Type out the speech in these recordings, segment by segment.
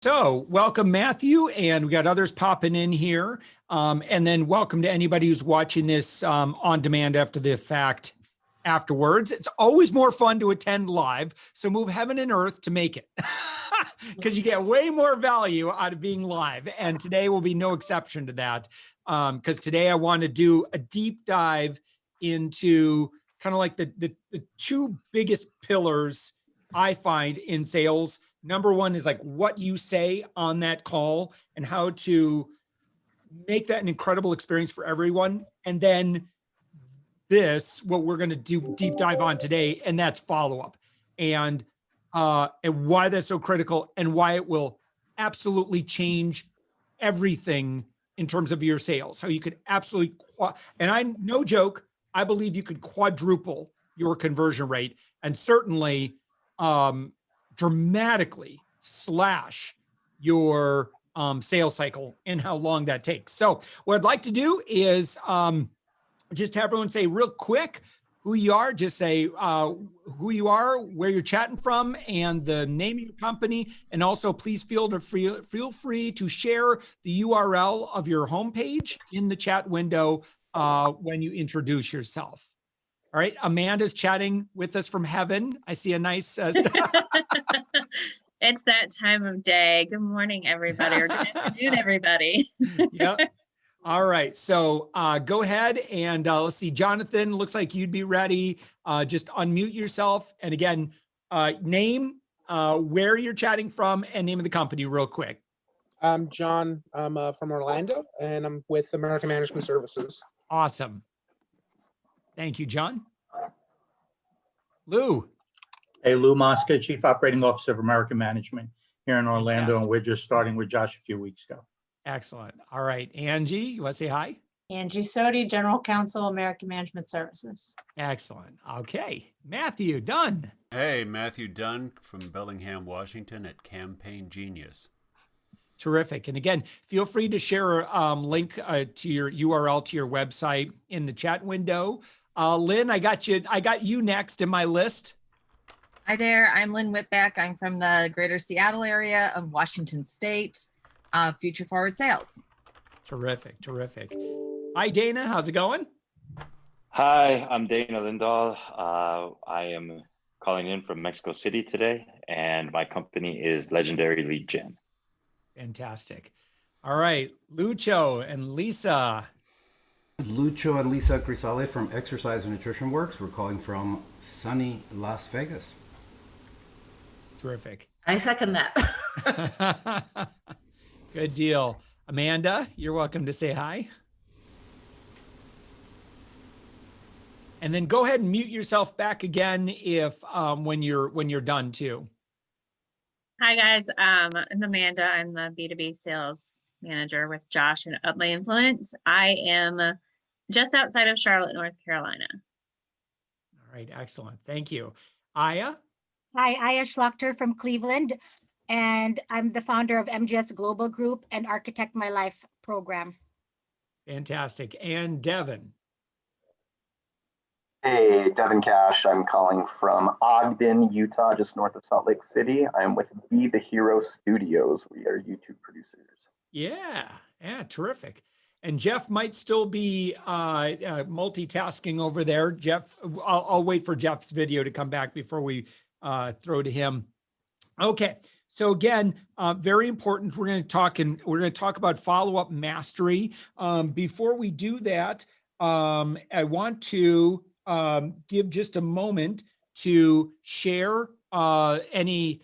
So welcome, Matthew, and we got others popping in here. And then welcome to anybody who's watching this on demand after the fact afterwards. It's always more fun to attend live, so move heaven and earth to make it because you get way more value out of being live. And today will be no exception to that because today I want to do a deep dive into kind of like the two biggest pillars I find in sales. Number one is like what you say on that call and how to make that an incredible experience for everyone. And then what we're going to do deep dive on today, and that's follow-up and why that's so critical and why it will absolutely change everything in terms of your sales, how you could absolutely, and no joke, I believe you could quadruple your conversion rate and certainly dramatically slash your sales cycle and how long that takes. So what I'd like to do is just have everyone say real quick who you are, just say who you are, where you're chatting from, and the name of your company. And also please feel free to share the URL of your homepage in the chat window when you introduce yourself. All right, Amanda's chatting with us from heaven. I see a nice It's that time of day. Good morning, everybody, or good afternoon, everybody. Yep. All right, so go ahead and let's see, Jonathan, looks like you'd be ready. Just unmute yourself. And again, name, where you're chatting from, and name of the company real quick. I'm John. I'm from Orlando, and I'm with American Management Services. Awesome. Thank you, John. Lou. Hey, Lou Mosca, Chief Operating Officer of American Management here in Orlando. Fantastic. And we're just starting with Josh a few weeks ago. Excellent. All right, Angie, you want to say hi? Angie Sodi, General Counsel, American Management Services. Excellent. Okay, Matthew Dunn. Hey, Matthew Dunn from Bellingham, Washington at Campaign Genius. Terrific. And again, feel free to share a link to your URL to your website in the chat window. Lynn, I got you next in my list. Hi there, I'm Lynn Whitbeck. I'm from the greater Seattle area of Washington State, Future Forward Sales. Terrific, terrific. Hi, Dana, how's it going? Hi, I'm Dana Lindahl. I am calling in from Mexico City today, and my company is Legendary Lead Gen. Fantastic. All right, Lucho and Lisa. Lucho and Lisa Crisale from Exercise and Nutrition Works. We're calling from sunny Las Vegas. Terrific. I second that. Good deal. Amanda, you're welcome to say hi. And then go ahead and mute yourself back again if when you're done too. Hi, guys. I'm Amanda. I'm the B2B Sales Manager with Josh and Up My Influence. I am just outside of Charlotte, North Carolina. All right, excellent. Thank you. Aya? Hi, Aya Schlachter from Cleveland, and I'm the founder of MGS Global Group and Architect My Life program. Fantastic. And Devin? Hey, Devin Cash. I'm calling from Ogden, Utah, just north of Salt Lake City. I'm with Be the Hero Studios. We are YouTube producers. Yeah, terrific. And Jeff might still be multitasking over there. Jeff, I'll wait for Jeff's video to come back before we throw to him. Okay, so again, very important. We're going to talk about follow-up mastery. Before we do that, I want to give just a moment to share any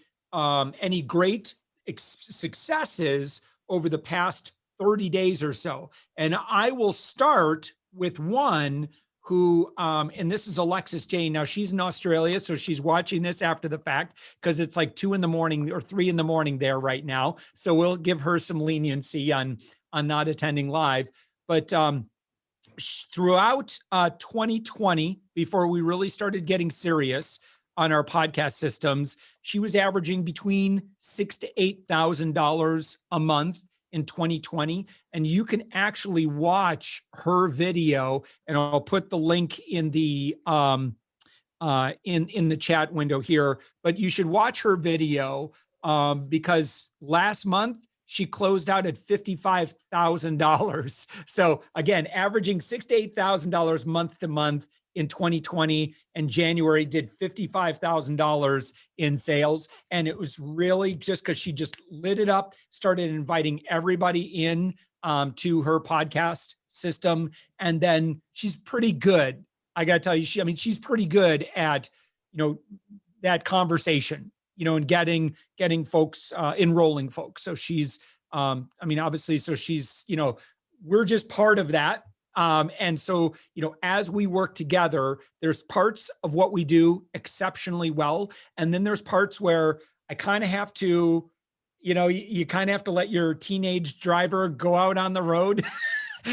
great successes over the past 30 days or so. And I will start with one who, and this is Alexis Jane. Now she's in Australia, so she's watching this after the fact because it's like 2 in.the morning or 3 in.the morning there right now. So we'll give her some leniency on not attending live. But throughout 2020, before we really started getting serious on our podcast systems, she was averaging between $6,000 to $8,000 a month in 2020. And you can actually watch her video, and I'll put the link in the in the chat window here, but you should watch her video because last month she closed out at $55,000. So again, averaging $6,000 to $8,000 month to month in 2020, and January did $55,000 in sales. And it was really just because she just lit it up, started inviting everybody in to her podcast system. And then she's pretty good. I got to tell you, she's pretty good at, that conversation, and getting folks, enrolling folks. So she's, obviously, so she's, we're just part of that. And so, as we work together, there's parts of what we do exceptionally well. And then there's parts where I kind of have to, you kind of have to let your teenage driver go out on the road.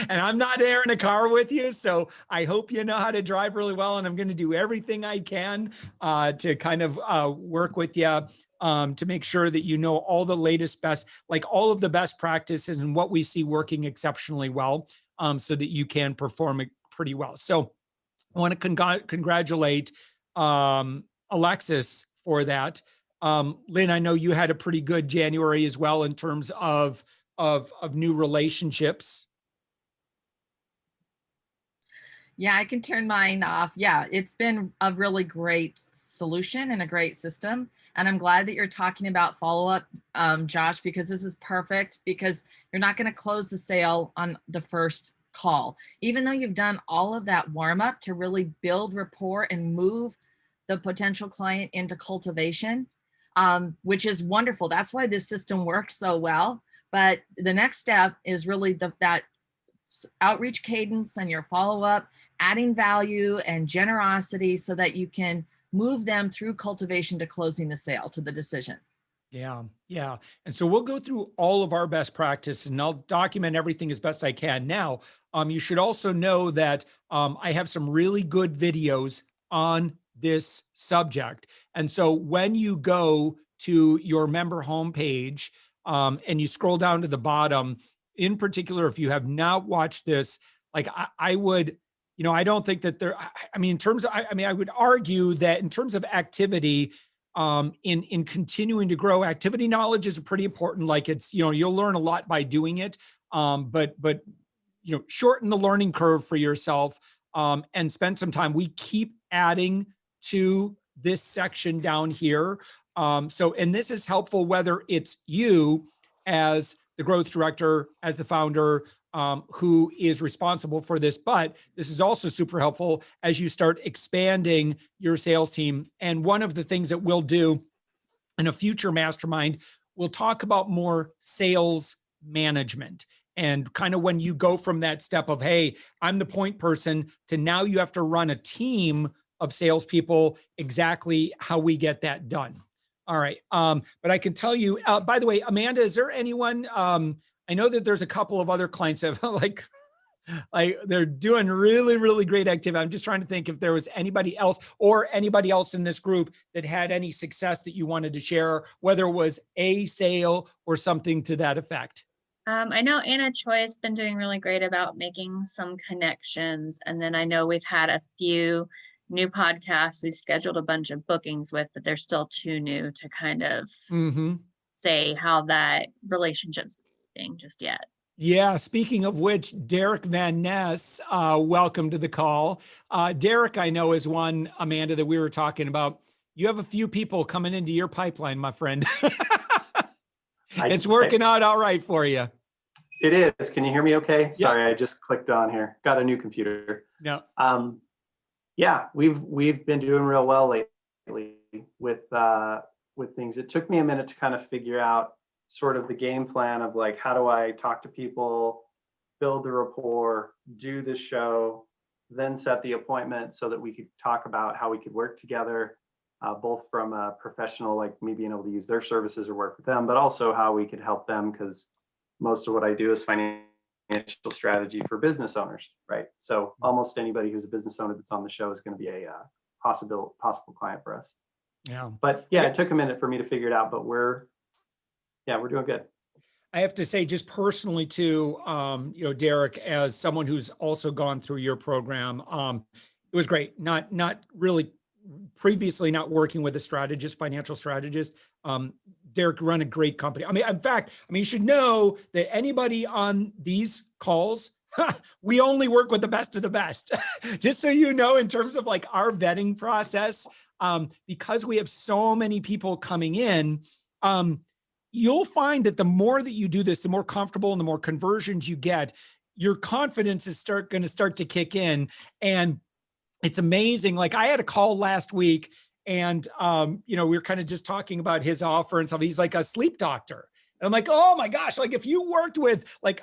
And I'm not there in a car with you. So I hope you know how to drive really well. And I'm going to do everything I can to kind of work with you to make sure that you know all the latest best, like all of the best practices and what we see working exceptionally well, so that you can perform it pretty well. So I want to congratulate Alexis for that. Lynn, I know you had a pretty good January as well in terms of new relationships. Yeah, I can turn mine off. Yeah, it's been a really great solution and a great system. And I'm glad that you're talking about follow-up, Josh, because this is perfect, because you're not going to close the sale on the first call. Even though you've done all of that warm-up to really build rapport and move the potential client into cultivation, which is wonderful. That's why this system works so well. But the next step is really that outreach cadence and your follow-up, adding value and generosity so that you can move them through cultivation to closing the sale, to the decision. Yeah. Yeah. And so we'll go through all of our best practices and I'll document everything as best I can. Now, you should also know that I have some really good videos on this subject. And so when you go to your member homepage and you scroll down to the bottom, in particular, if you have not watched this, like I would, I don't think that there, in terms of, I would argue that in terms of activity, in continuing to grow, activity knowledge is pretty important. Like it's, you'll learn a lot by doing it. But shorten the learning curve for yourself and spend some time. We keep adding to this section down here. And this is helpful whether it's you as the growth director, as the founder, who is responsible for this, but this is also super helpful as you start expanding your sales team. And one of the things that we'll do in a future mastermind, we'll talk about more sales management and kind of when you go from that step of, hey, I'm the point person, to now you have to run a team of salespeople, exactly how we get that done. All right. But I can tell you, by the way, Amanda, is there anyone, I know that there's a couple of other clients that like they're doing really, really great activity. I'm just trying to think if there was anybody else or anybody else in this group that had any success that you wanted to share, whether it was a sale or something to that effect. I know Anna Choi has been doing really great about making some connections. And then I know we've had a few new podcasts we've scheduled a bunch of bookings with, but they're still too new to kind of say how that relationship's being just yet. Yeah. Speaking of which, Derek Van Ness, welcome to the call. Derek, I know, is one, Amanda, that we were talking about. You have a few people coming into your pipeline, my friend. It's working out all right for you. It is. Can you hear me okay? Yep. Sorry, I just clicked on here. Got a new computer. No. Yeah, we've been doing real well lately with things. It took me a minute to kind of figure out sort of the game plan of like, how do I talk to people, build the rapport, do the show, then set the appointment so that we could talk about how we could work together, both from a professional, like me being able to use their services or work with them, but also how we could help them, because most of what I do is financial strategy for business owners, right? So almost anybody who's a business owner that's on the show is going to be a possible client for us. Yeah. But yeah, it took a minute for me to figure it out, but we're doing good. I have to say, just personally too, Derek, as someone who's also gone through your program, it was great. Not really previously not working with a strategist, financial strategist. Derek, run a great company. I mean, in fact, you should know that anybody on these calls, we only work with the best of the best. Just so you know, in terms of like our vetting process, because we have so many people coming in, you'll find that the more that you do this, the more comfortable and the more conversions you get, your confidence is going to start to kick in. And it's amazing. Like I had a call last week and, we were kind of just talking about his offer and stuff. He's like a sleep doctor. And I'm like, oh my gosh, like if you worked with like,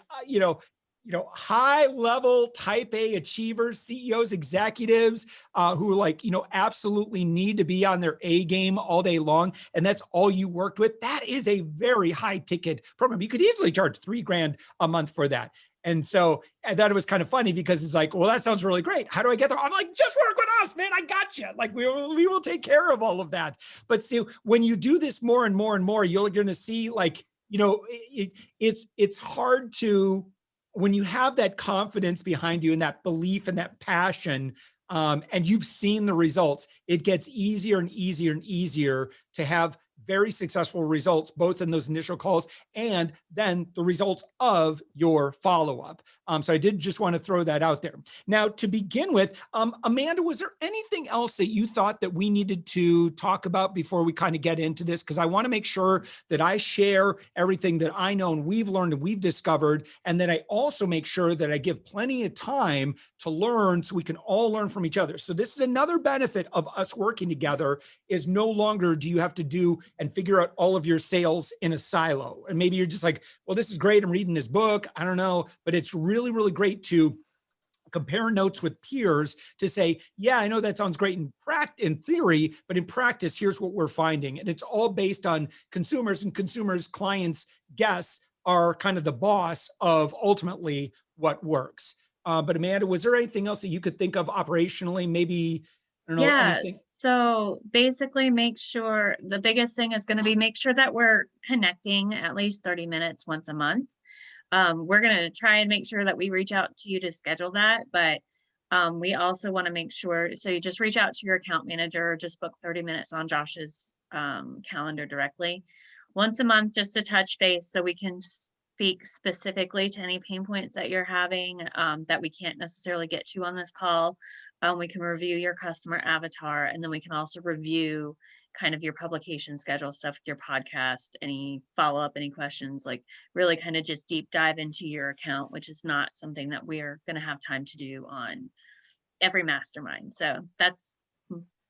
high level type A achievers, CEOs, executives, who like, absolutely need to be on their A game all day long. And that's all you worked with. That is a very high ticket program. You could easily charge $3,000 a month for that. And so I thought it was kind of funny because it's like, well, that sounds really great. How do I get there? I'm like, just work with us, man. I got you. Like we will take care of all of that. But see, when you do this more and more and more, you're going to see like, it's hard to, when you have that confidence behind you and that belief and that passion, and you've seen the results, it gets easier and easier and easier to have very successful results, both in those initial calls and then the results of your follow-up. So I did just want to throw that out there. Now, to begin with, Amanda, was there anything else that you thought that we needed to talk about before we kind of get into this? Because I want to make sure that I share everything that I know and we've learned and we've discovered, and then I also make sure that I give plenty of time to learn so we can all learn from each other. So this is another benefit of us working together, is no longer do you have to do and figure out all of your sales in a silo. And maybe you're just like, well, this is great. I'm reading this book. I don't know, but it's really, really great to compare notes with peers to say, yeah, I know that sounds great in theory, but in practice, here's what we're finding. And it's all based on consumers, and consumers, clients, guests are kind of the boss of ultimately what works. But Amanda, was there anything else that you could think of operationally? Maybe, I don't know, anything? So basically the biggest thing is going to be make sure that we're connecting at least 30 minutes once a month. We're going to try and make sure that we reach out to you to schedule that, but we also want to make sure, so you just reach out to your account manager, just book 30 minutes on Josh's calendar directly once a month, just to touch base so we can speak specifically to any pain points that you're having that we can't necessarily get to on this call. We can review your customer avatar, and then we can also review kind of your publication schedule stuff with your podcast, any follow-up, any questions, like really kind of just deep dive into your account, which is not something that we're going to have time to do on every mastermind. So that's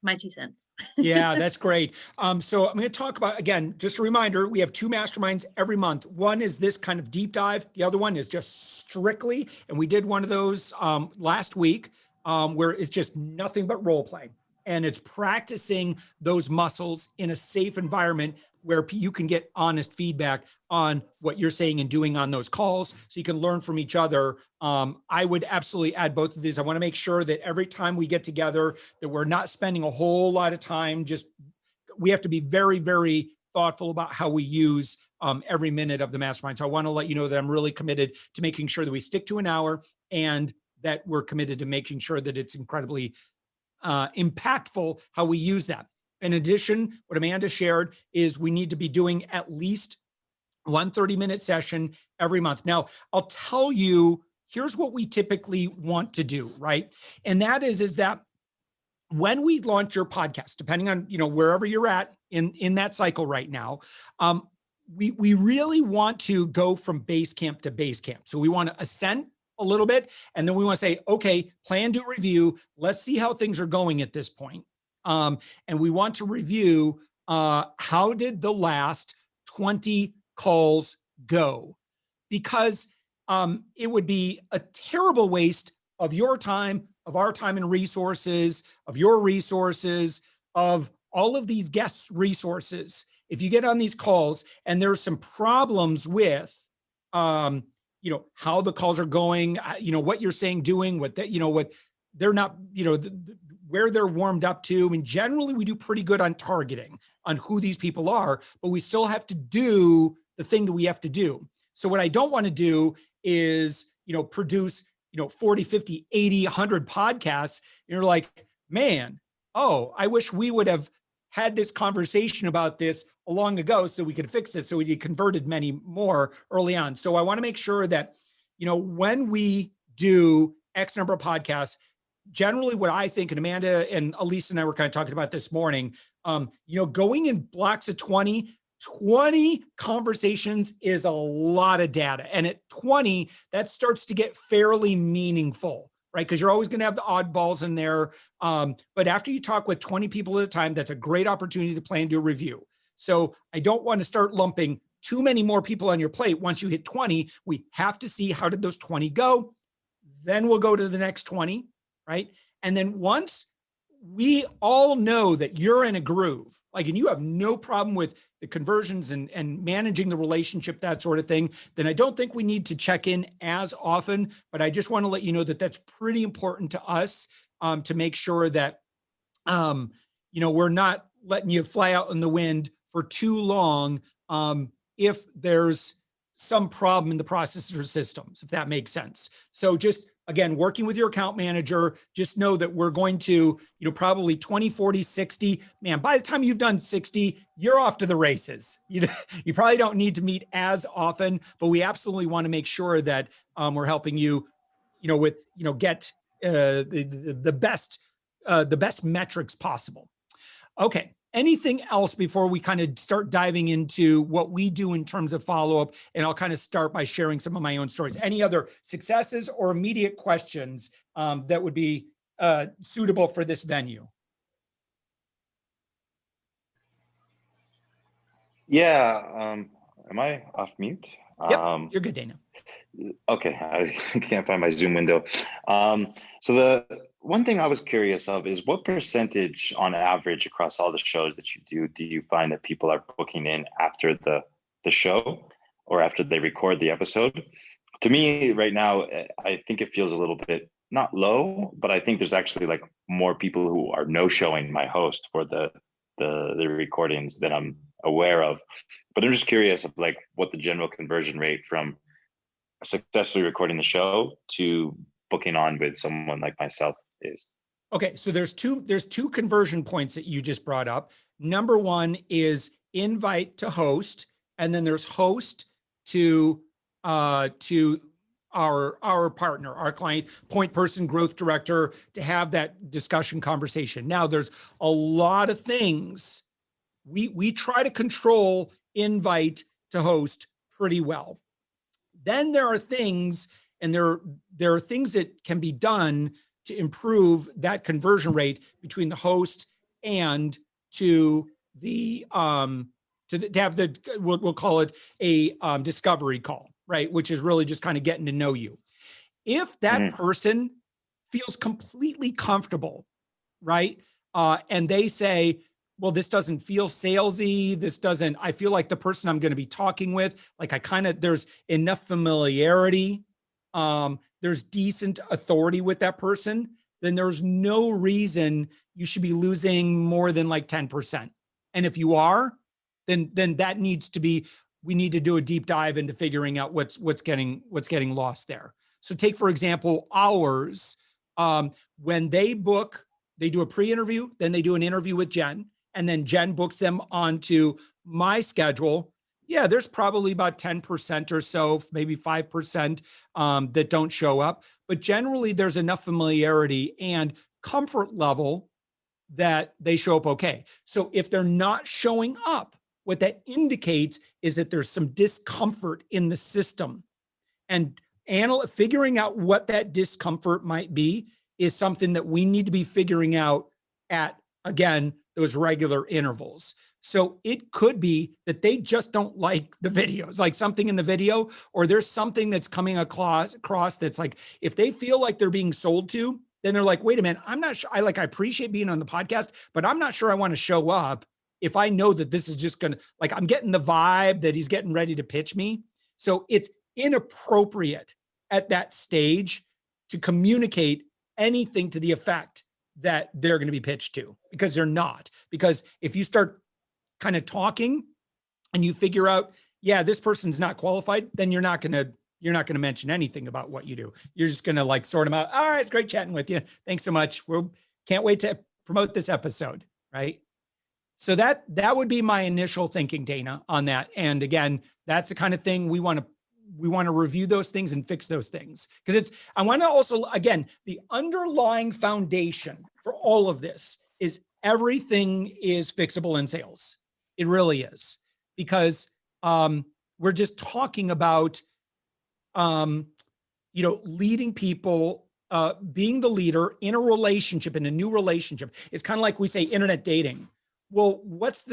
my 2 cents. Yeah, that's great. So I'm going to talk about, again, just a reminder, we have 2 masterminds every month. One is this kind of deep dive. The other one is just strictly, and we did one of those last week, where it's just nothing but role playing, and it's practicing those muscles in a safe environment where you can get honest feedback on what you're saying and doing on those calls, so you can learn from each other. I would absolutely add both of these. I want to make sure that every time we get together that we're not spending a whole lot of time, we have to be very, very thoughtful about how we use every minute of the mastermind. So I want to let you know that I'm really committed to making sure that we stick to an hour, and that we're committed to making sure that it's incredibly impactful how we use that. In addition, what Amanda shared is we need to be doing at least one 30-minute session every month. Now, I'll tell you, here's what we typically want to do, right? And that is that when we launch your podcast, depending on, wherever you're at in that cycle right now, we really want to go from base camp to base camp. So we want to ascend a little bit, and then we want to say, okay, plan, do, review. Let's see how things are going at this point. And we want to review how did the last 20 calls go? Because it would be a terrible waste of your time, of our time and resources, of your resources, of all of these guests' resources. If you get on these calls and there's some problems with how the calls are going, what you're saying, doing, what they're not, where they're warmed up to. And generally we do pretty good on targeting on who these people are, but we still have to do the thing that we have to do. So what I don't want to do is, produce, 40, 50, 80, 100 podcasts. You're like, man, I wish we would have had this conversation about this long ago so we could fix this. So we converted many more early on. So I want to make sure that, when we do X number of podcasts, generally what I think, and Amanda and Elisa and I were kind of talking about this morning, going in blocks of 20 conversations is a lot of data. And at 20, that starts to get fairly meaningful, right? Because you're always going to have the oddballs in there. But after you talk with 20 people at a time, that's a great opportunity to plan to do a review. So I don't want to start lumping too many more people on your plate. Once you hit 20, we have to see how did those 20 go. Then we'll go to the next 20. Right. And then once we all know that you're in a groove, and you have no problem with the conversions and managing the relationship, that sort of thing, then I don't think we need to check in as often. But I just want to let you know that that's pretty important to us, to make sure that, we're not letting you fly out in the wind for too long, if there's some problem in the processes or systems, if that makes sense. So just, again, working with your account manager, just know that we're going to, probably 20, 40, 60. Man, by the time you've done 60, you're off to the races. You probably don't need to meet as often, but we absolutely want to make sure that we're helping you, get the best metrics possible. Okay. Anything else before we kind of start diving into what we do in terms of follow-up? And I'll kind of start by sharing some of my own stories. Any other successes or immediate questions that would be suitable for this venue? Yeah. Am I off mute? Yep, you're good, Dana. Okay, I can't find my Zoom window. So the one thing I was curious of is what percentage on average across all the shows that you do you find that people are booking in after the show or after they record the episode? To me right now, I think it feels a little bit not low, but I think there's actually more people who are no-showing my host for the recordings that I'm aware of. But I'm just curious of what the general conversion rate from successfully recording the show to booking on with someone like myself is. Okay, so there's two conversion points that you just brought up. Number one is invite to host, and then there's host to our partner, our client, point person, growth director, to have that discussion conversation. Now, there's a lot of things we try to control invite to host pretty well. Then there are things, and there are things that can be done to improve that conversion rate between the host and to the to have the we'll call it a discovery call, right? Which is really just kind of getting to know you. If that person feels completely comfortable, right, and they say, well, this doesn't feel salesy. I feel like the person I'm going to be talking with, there's enough familiarity. There's decent authority with that person, then there's no reason you should be losing more than 10%. And if you are, then that needs to be, we need to do a deep dive into figuring out what's getting lost there. So take, for example, ours, when they book, they do a pre-interview, then they do an interview with Jen, and then Jen books them onto my schedule. Yeah, there's probably about 10% or so, maybe 5% that don't show up. But generally, there's enough familiarity and comfort level that they show up okay. So if they're not showing up, what that indicates is that there's some discomfort in the system. And figuring out what that discomfort might be is something that we need to be figuring out at, again, those regular intervals. So it could be that they just don't like the videos, something in the video, or there's something that's coming across that's if they feel like they're being sold to, then they're like, wait a minute, I'm not sure. I appreciate being on the podcast, but I'm not sure I want to show up if I know that this is just going to, I'm getting the vibe that he's getting ready to pitch me. So it's inappropriate at that stage to communicate anything to the effect that they're going to be pitched to, because they're not. Because if you start kind of talking and you figure out, yeah, this person's not qualified, then you're not going to mention anything about what you do. You're just going to sort them out. All right, it's great chatting with you. Thanks so much. Can't wait to promote this episode, right? So that would be my initial thinking, Dana, on that. And again, that's the kind of thing we want to review those things and fix those things. Because I want to also, again, the underlying foundation for all of this is everything is fixable in sales. It really is. Because we're just talking about, leading people, being the leader in a relationship, in a new relationship. It's kind of like we say internet dating. Well, what's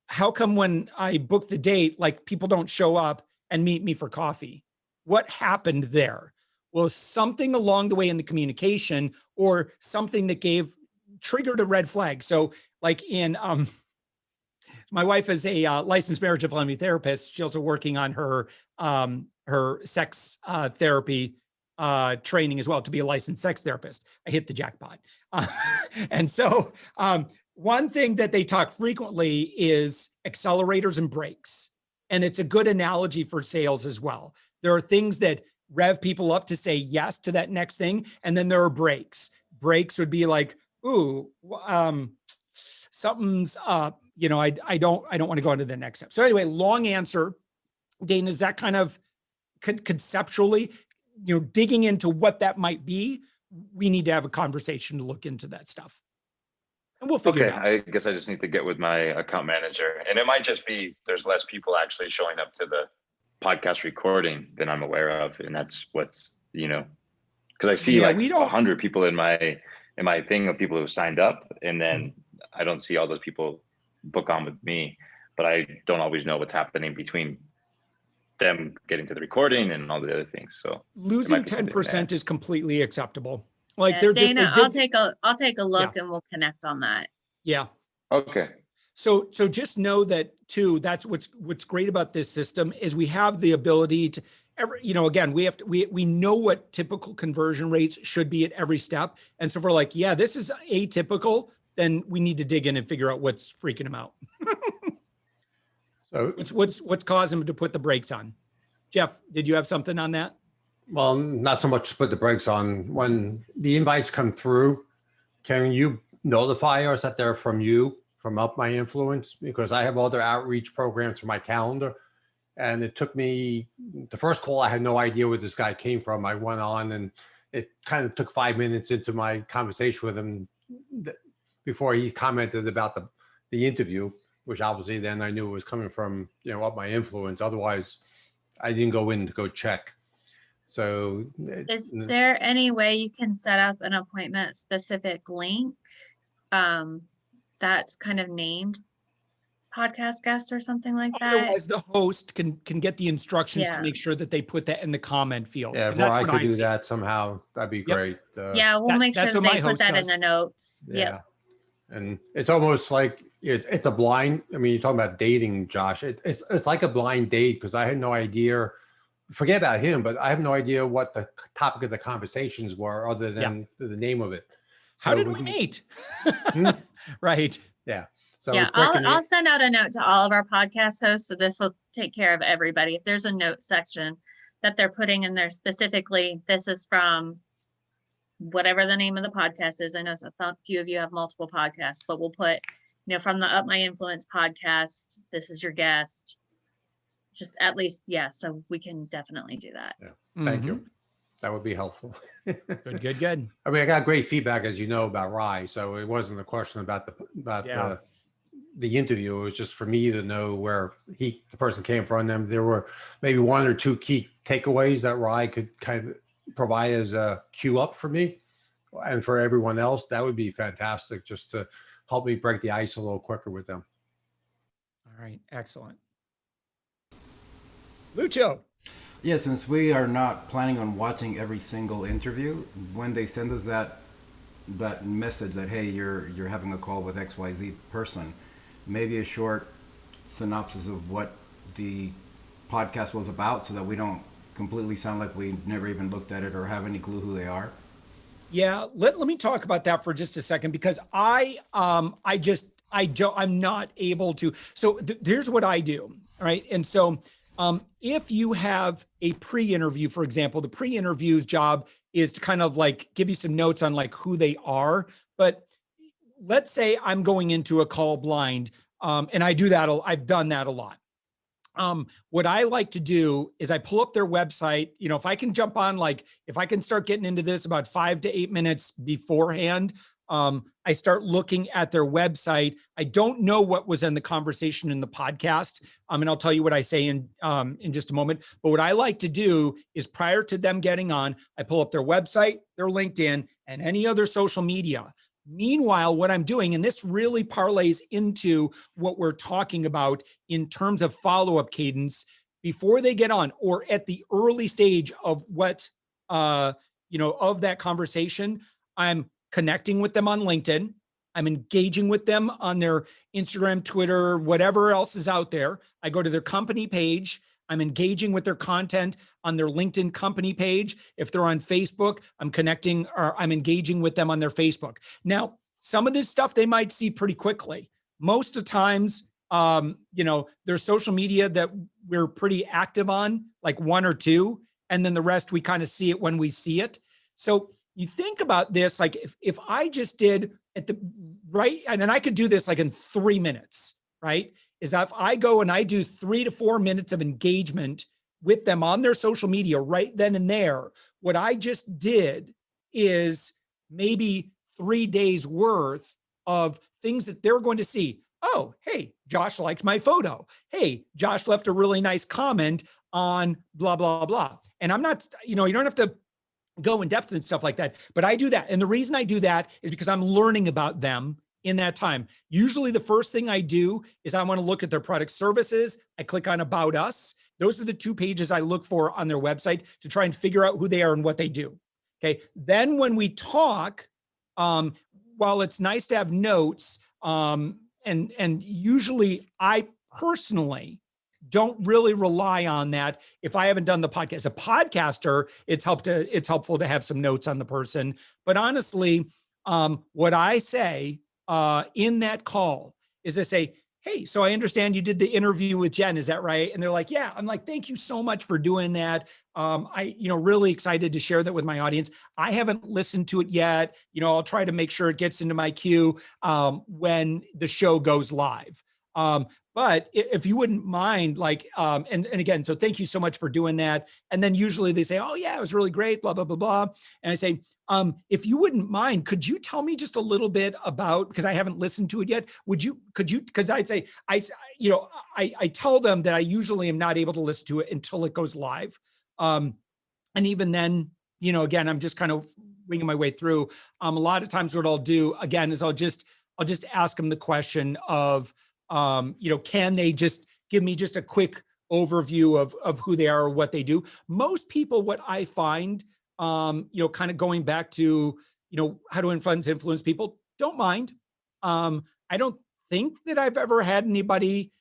how come when I book the date, like people don't show up and meet me for coffee? What happened there? Well, something along the way in the communication or something that triggered a red flag. So like my wife is a licensed marriage and family therapist. She's also working on her sex therapy training as well to be a licensed sex therapist. I hit the jackpot. And so one thing that they talk frequently is accelerators and brakes. And it's a good analogy for sales as well. There are things that rev people up to say yes to that next thing. And then there are brakes. Brakes would be like, ooh, something's up. I don't want to go into the next step. So anyway, long answer, Dana, is that kind of conceptually, digging into what that might be, we need to have a conversation to look into that stuff. And we'll figure it out. I guess I just need to get with my account manager, and it might just be there's less people actually showing up to the podcast recording than I'm aware of, and that's what's because I see 100 people in my thing of people who signed up, and then I don't see all those people book on with me, but I don't always know what's happening between them getting to the recording and all the other things. So losing 10% is completely acceptable. Like Dana, I'll take a look and we'll connect on that. Yeah. Okay. So just know that too, that's what's great about this system is we have the ability to again, we know what typical conversion rates should be at every step. And so if we're like, yeah, this is atypical, then we need to dig in and figure out what's freaking them out. So what's causing them to put the brakes on? Jeff, did you have something on that? Well, not so much to put the brakes on. When the invites come through, can you notify us that they're from you, from Up My Influence? Because I have other outreach programs for my calendar. And it took me, the first call, I had no idea where this guy came from. I went on and it kind of took 5 minutes into my conversation with him before he commented about the interview, which obviously then I knew it was coming from, Up My Influence. Otherwise, I didn't go in to go check. So is there any way you can set up an appointment specific link that's kind of named podcast guest or something like that? Otherwise, the host can get the instructions to make sure that they put that in the comment field. Yeah, if I could do that somehow, that'd be great. Yeah, we'll make sure that they put that in the notes. Yeah. Yep. And it's almost like it's a blind. I mean, you're talking about dating, Josh. It's like a blind date because I had no idea. Forget about him, but I have no idea what the topic of the conversations were other than the name of it. How did we meet? Right. Yeah. So yeah, I'll send out a note to all of our podcast hosts. So this will take care of everybody. If there's a note section that they're putting in there specifically, this is from whatever the name of the podcast is. I know a few of you have multiple podcasts, but we'll put, from the Up My Influence podcast, this is your guest. Just at least, so we can definitely do that. Yeah. Thank you. That would be helpful. Good. I mean, I got great feedback, as you know, about Rye. So it wasn't a question about the interview. It was just for me to know where the person came from. And there were maybe one or two key takeaways that Rye could kind of provide as a cue up for me and for everyone else. That would be fantastic, just to help me break the ice a little quicker with them. All right. Excellent. Lucho. Yeah, since we are not planning on watching every single interview, when they send us that message that, hey, you're having a call with XYZ person, maybe a short synopsis of what the podcast was about so that we don't completely sound like we never even looked at it or have any clue who they are. Yeah, let me talk about that for just a second, because I'm not able to. So here's what I do. All right. And so if you have a pre-interview, for example, the pre-interview's job is to kind of like give you some notes on like who they are. But let's say I'm going into a call blind, and I do that. I've done that a lot. What I like to do is I pull up their website. You know, if I can jump on, like if I can start getting into this about 5 to 8 minutes beforehand, I start looking at their website. I don't know what was in the conversation in the podcast, and I'll tell you what I say in just a moment. But what I like to do is prior to them getting on, I pull up their website, their LinkedIn, and any other social media. Meanwhile, what I'm doing, and this really parlays into what we're talking about in terms of follow-up cadence before they get on or at the early stage of what, of that conversation, I'm connecting with them on LinkedIn. I'm engaging with them on their Instagram, Twitter, whatever else is out there. I go to their company page. I'm engaging with their content on their LinkedIn company page. If they're on Facebook, I'm connecting or I'm engaging with them on their Facebook. Now, some of this stuff they might see pretty quickly. Most of the times, there's social media that we're pretty active on, like 1 or 2, and then the rest we kind of see it when we see it. So you think about this, like if I just did at the right, and then I could do this like in 3 minutes, right? Is that if I go and I do 3 to 4 minutes of engagement with them on their social media right then and there, what I just did is maybe 3 days worth of things that they're going to see. Oh, hey, Josh liked my photo. Hey, Josh left a really nice comment on blah, blah, blah. And I'm not, you don't have to go in depth and stuff like that, but I do that. And the reason I do that is because I'm learning about them in that time. Usually the first thing I do is I want to look at their product services. I click on About Us. Those are the 2 pages I look for on their website to try and figure out who they are and what they do. Okay. Then when we talk, while it's nice to have notes, and usually I personally don't really rely on that if I haven't done the podcast. As a podcaster, it's helpful to have some notes on the person. But honestly, what I say in that call is I say, hey, so I understand you did the interview with Jen, is that right? And they're like, yeah. I'm like, thank you so much for doing that. I really excited to share that with my audience. I haven't listened to it yet. I'll try to make sure it gets into my queue when the show goes live. But if you wouldn't mind, and again, so thank you so much for doing that. And then usually they say, oh yeah, it was really great, blah, blah, blah, blah. And I say, if you wouldn't mind, could you tell me just a little bit about, because I haven't listened to it yet, because I'd say, I tell them that I usually am not able to listen to it until it goes live. And even then, again, I'm just kind of winging my way through. A lot of times what I'll do again is I'll just ask them the question of, can they just give me just a quick overview of who they are or what they do? Most people, what I find, kind of going back to, how to influence people, don't mind. I don't think that I've ever had anybody,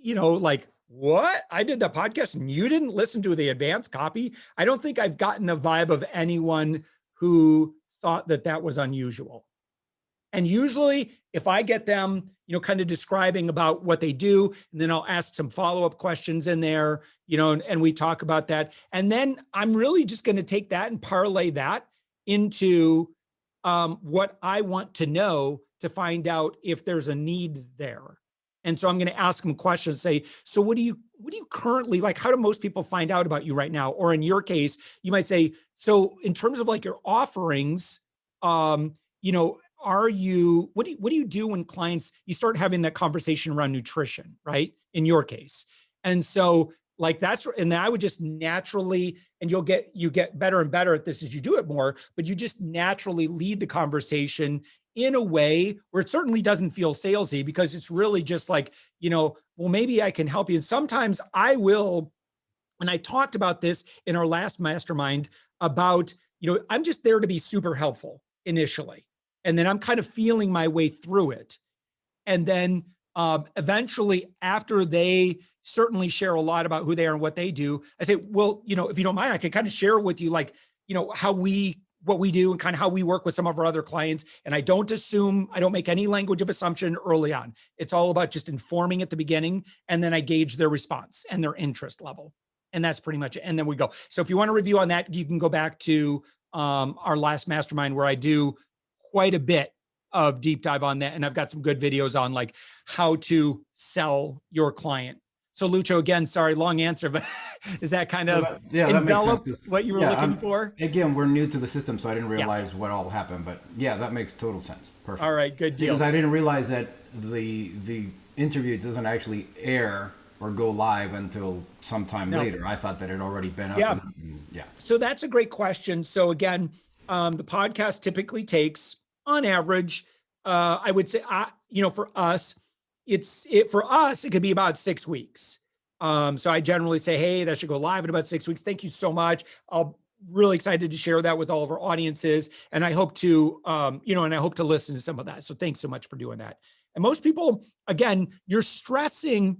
like, what? I did the podcast and you didn't listen to the advanced copy? I don't think I've gotten a vibe of anyone who thought that was unusual. And usually if I get them, kind of describing about what they do, and then I'll ask some follow-up questions in there, and we talk about that. And then I'm really just going to take that and parlay that into what I want to know to find out if there's a need there. And so I'm going to ask them questions, say, so what do you currently like? How do most people find out about you right now? Or in your case, you might say, so in terms of like your offerings, what do you do when clients, you start having that conversation around nutrition, right? In your case. And so and I would just naturally, and you get better and better at this as you do it more, but you just naturally lead the conversation in a way where it certainly doesn't feel salesy, because it's really just like, well, maybe I can help you. And sometimes I will, and I talked about this in our last mastermind about, I'm just there to be super helpful initially. And then I'm kind of feeling my way through it. And then eventually, after they certainly share a lot about who they are and what they do, I say, well, if you don't mind, I can kind of share with you, what we do and kind of how we work with some of our other clients. And I don't make any language of assumption early on. It's all about just informing at the beginning. And then I gauge their response and their interest level. And that's pretty much it. And then we go. So if you want to review on that, you can go back to our last mastermind where I do quite a bit of deep dive on that. And I've got some good videos on like how to sell your client. So Lucho, again, sorry, long answer, but is that kind of envelop what you were looking for? Again, we're new to the system, so I didn't realize what all happened, but yeah, that makes total sense. Perfect. All right, good deal. Because I didn't realize that the interview doesn't actually air or go live until sometime later. I thought that it had already been up. Yeah. So that's a great question. So again, the podcast typically takes, on average, I would say, for us, it could be about 6 weeks. So I generally say, hey, that should go live in about 6 weeks. Thank you so much. I'll really excited to share that with all of our audiences. And I hope to, and I hope to listen to some of that. So thanks so much for doing that. And most people, again, you're stressing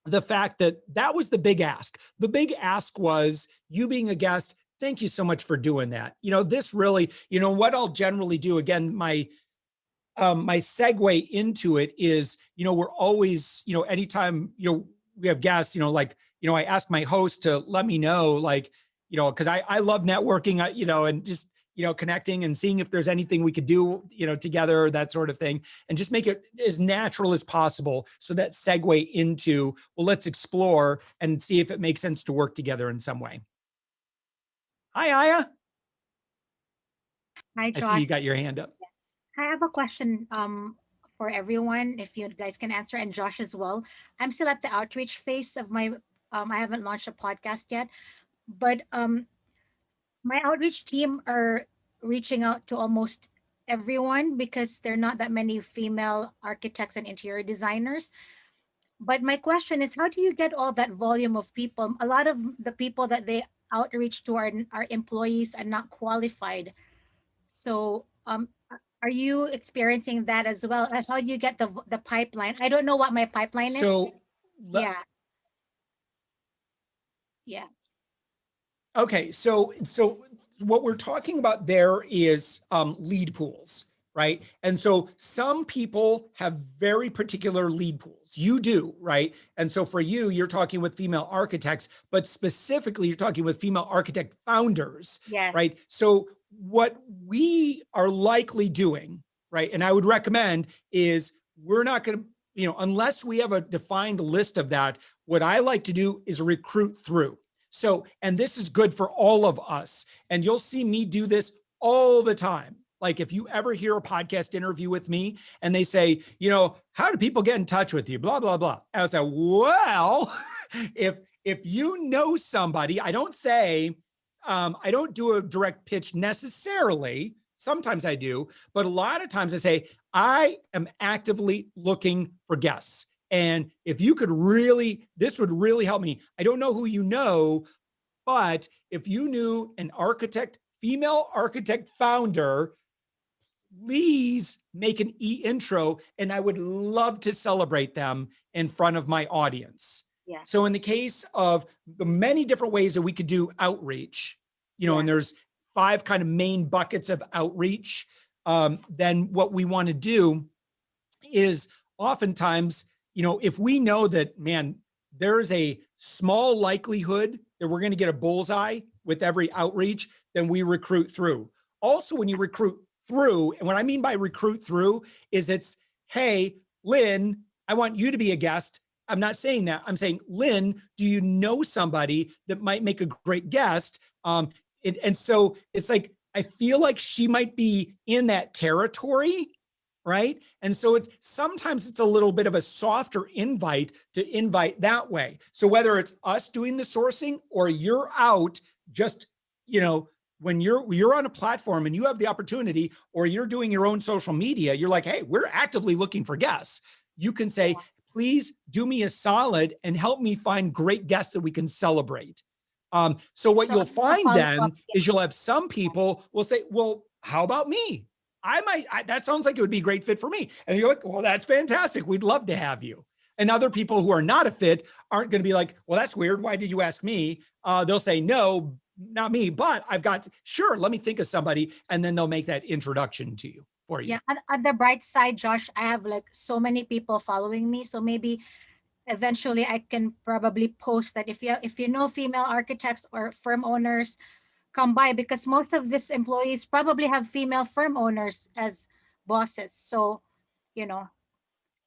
the fact that that was the big ask. The big ask was you being a guest. Thank you so much for doing that. This really, what I'll generally do, again, my segue into it is, we're always, anytime, we have guests, I ask my host to let me know, because I love networking, and just, connecting and seeing if there's anything we could do, together, that sort of thing, and just make it as natural as possible. So that segue into, well, let's explore and see if it makes sense to work together in some way. Hi, Aya. Hi, Josh. I see you got your hand up. I have a question for everyone, if you guys can answer, and Josh as well. I'm still at the outreach phase of my, I haven't launched a podcast yet, but my outreach team are reaching out to almost everyone because there are not that many female architects and interior designers. But my question is, how do you get all that volume of people? A lot of the people that they outreach to are employees and not qualified. So are you experiencing that as well? And how do you get the pipeline? I don't know what my pipeline is. So yeah. Okay, so what we're talking about there is lead pools, right? And so some people have very particular lead pools. You do, right? And so for you, you're talking with female architects, but specifically you're talking with female architect founders, right? So what we are likely doing, right? And I would recommend is we're not going to, unless we have a defined list of that, what I like to do is recruit through. So, and this is good for all of us. And you'll see me do this all the time. Like if you ever hear a podcast interview with me and they say, how do people get in touch with you? Blah, blah, blah. And I say, well, if you know somebody, I don't say, I don't do a direct pitch necessarily. Sometimes I do, but a lot of times I say, I am actively looking for guests. And if you could this would really help me. I don't know who you know, but if you knew an architect, female architect founder, please make an intro, and I would love to celebrate them in front of my audience. Yeah. So in the case of the many different ways that we could do outreach, and there's 5 kind of main buckets of outreach, then what we want to do is oftentimes, if we know that, man, there's a small likelihood that we're going to get a bullseye with every outreach, then we recruit through. Also, when you recruit through, and what I mean by recruit through is it's, hey, Lynn, I want you to be a guest. I'm not saying that. I'm saying, Lynn, do you know somebody that might make a great guest? And so it's like, I feel like she might be in that territory, right? And so sometimes it's a little bit of a softer invite to invite that way. So whether it's us doing the sourcing or you're out just, when you're on a platform and you have the opportunity, or you're doing your own social media, you're like, hey, we're actively looking for guests. You can say, please do me a solid and help me find great guests that we can celebrate. So what you'll find then is you'll have some people will say, well, how about me? That sounds like it would be a great fit for me. And you're like, well, that's fantastic. We'd love to have you. And other people who are not a fit aren't going to be like, well, that's weird. Why did you ask me? They'll say, no, not me, but sure, let me think of somebody. And then they'll make that introduction to you for you. Yeah. On the bright side, Josh, I have like so many people following me. So maybe eventually I can probably post that if you know female architects or firm owners, come by, because most of these employees probably have female firm owners as bosses. So, you know,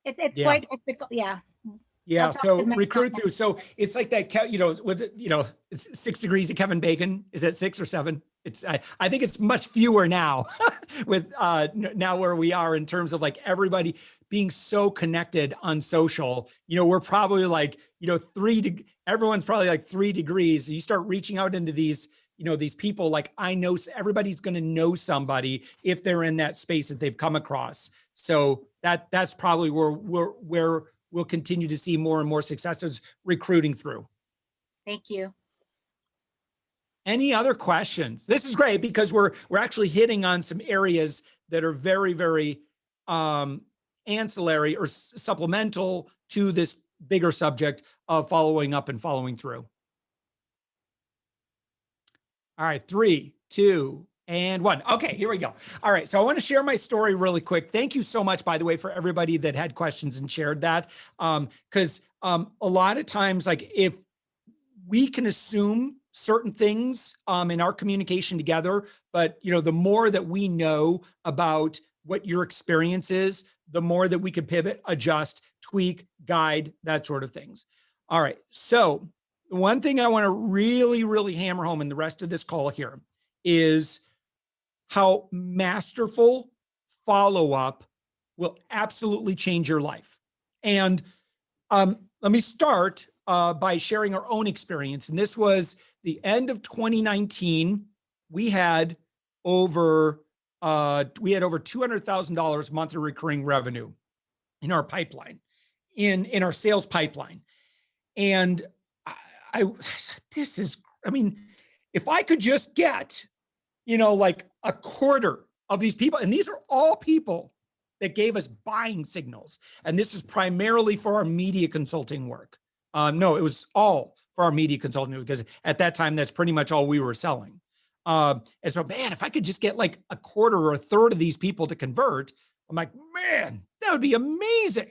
it's Yeah. quite ethical. Yeah. Yeah. I'll talk So to my recruit account through. So it's like that, what's it, it's 6 degrees of Kevin Bacon. Is that 6 or 7? I think it's much fewer now with now where we are in terms of like everybody being so connected on social. We're probably like, everyone's probably like 3 degrees. You start reaching out into these, these people, like I know everybody's going to know somebody if they're in that space that they've come across. So that's probably where we'll continue to see more and more successes recruiting through. Thank you. Any other questions? This is great because we're actually hitting on some areas that are very, very ancillary or supplemental to this bigger subject of following up and following through. All right, 3, 2, and 1. Okay, here we go. All right, so I want to share my story really quick. Thank you so much, by the way, for everybody that had questions and shared that. Because a lot of times, like if we can assume certain things in our communication together, but the more that we know about what your experience is, the more that we can pivot, adjust, tweak, guide, that sort of things. All right, so the one thing I want to really, really hammer home in the rest of this call here is how masterful follow-up will absolutely change your life. And let me start by sharing our own experience. And this was the end of 2019. We had over $200,000 monthly recurring revenue in our pipeline, in our sales pipeline. And if I could just get, like a quarter of these people, and these are all people that gave us buying signals. And this is primarily for our media consulting work. No, it was all for our media consulting because at that time, that's pretty much all we were selling. And so, man, if I could just get like a quarter or a third of these people to convert, I'm like, man, that would be amazing.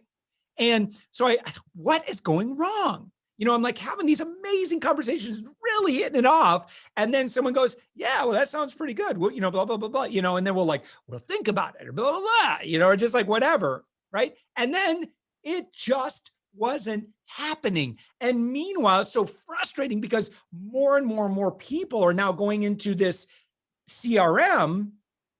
And so what is going wrong? I'm like having these amazing conversations, really hitting it off. And then someone goes, yeah, well, that sounds pretty good. Well, blah, blah, blah, blah, and then we'll like, well, think about it, or blah, blah, blah, or just like whatever. Right. And then it just wasn't happening. And meanwhile, it's so frustrating because more and more and more people are now going into this CRM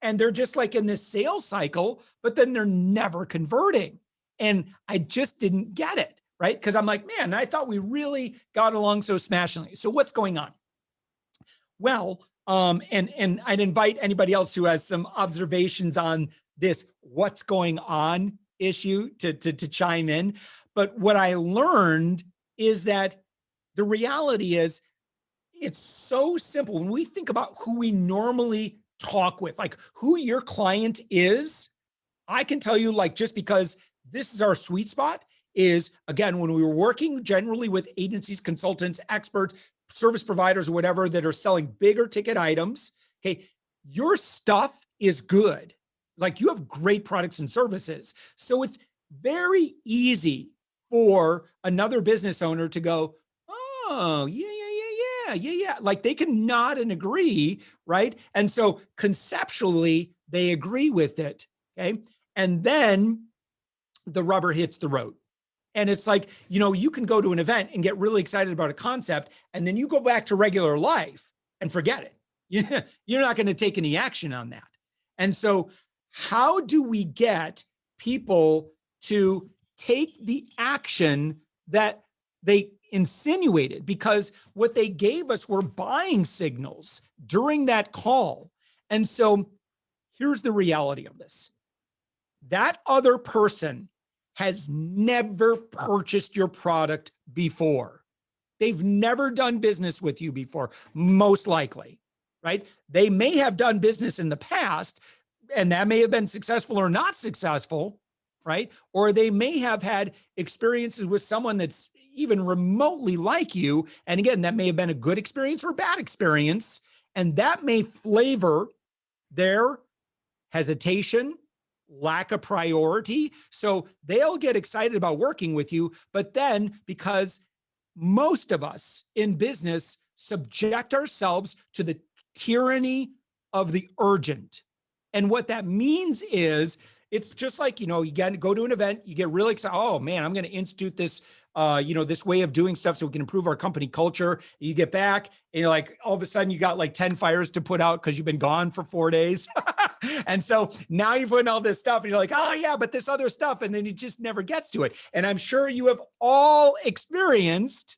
and they're just like in this sales cycle, but then they're never converting. And I just didn't get it. Right? Because I'm like, man, I thought we really got along so smashingly. So what's going on? Well, and I'd invite anybody else who has some observations on this what's going on issue to chime in. But what I learned is that the reality is it's so simple. When we think about who we normally talk with, like who your client is, I can tell you, like, just because this is our sweet spot, is, again, when we were working generally with agencies, consultants, experts, service providers, or whatever that are selling bigger ticket items, okay, your stuff is good. Like you have great products and services. So it's very easy for another business owner to go, oh, yeah. Like they can nod and agree, right? And so conceptually, they agree with it, okay? And then the rubber hits the road. And it's like, you can go to an event and get really excited about a concept, and then you go back to regular life and forget it. You're not going to take any action on that. And so how do we get people to take the action that they insinuated? Because what they gave us were buying signals during that call. And so here's the reality of this. That other person has never purchased your product before. They've never done business with you before, most likely, right? They may have done business in the past, and that may have been successful or not successful, right? Or they may have had experiences with someone that's even remotely like you. And again, that may have been a good experience or a bad experience. And that may flavor their hesitation, lack of priority. So they'll get excited about working with you. But then, because most of us in business subject ourselves to the tyranny of the urgent. And what that means is It's just like, you got to go to an event, you get really excited. Oh man, I'm going to institute this, this way of doing stuff so we can improve our company culture. You get back and you're like, all of a sudden you got like 10 fires to put out because you've been gone for 4 days. And so now you're putting all this stuff and you're like, oh yeah, but this other stuff. And then it just never gets to it. And I'm sure you have all experienced,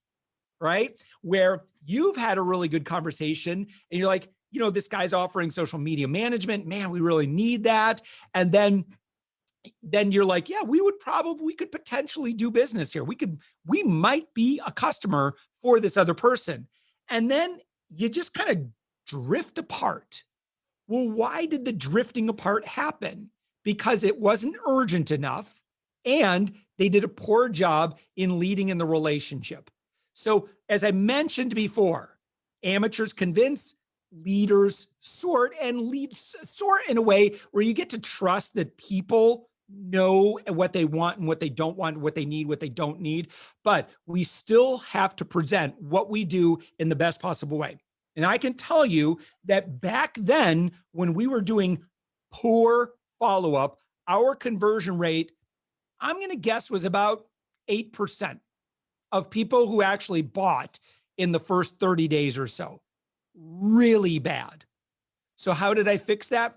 right, where you've had a really good conversation and you're like, this guy's offering social media management. Man, we really need that. And then you're like, yeah, we could potentially do business here. We might be a customer for this other person. And then you just kind of drift apart. Well, why did the drifting apart happen? Because it wasn't urgent enough and they did a poor job in leading in the relationship. So as I mentioned before, amateurs convince, leaders sort, and leads sort in a way where you get to trust that people know what they want and what they don't want, what they need, what they don't need. But we still have to present what we do in the best possible way. And I can tell you that back then, when we were doing poor follow-up, our conversion rate, I'm going to guess, was about 8% of people who actually bought in the first 30 days or so. Really bad. So how did I fix that?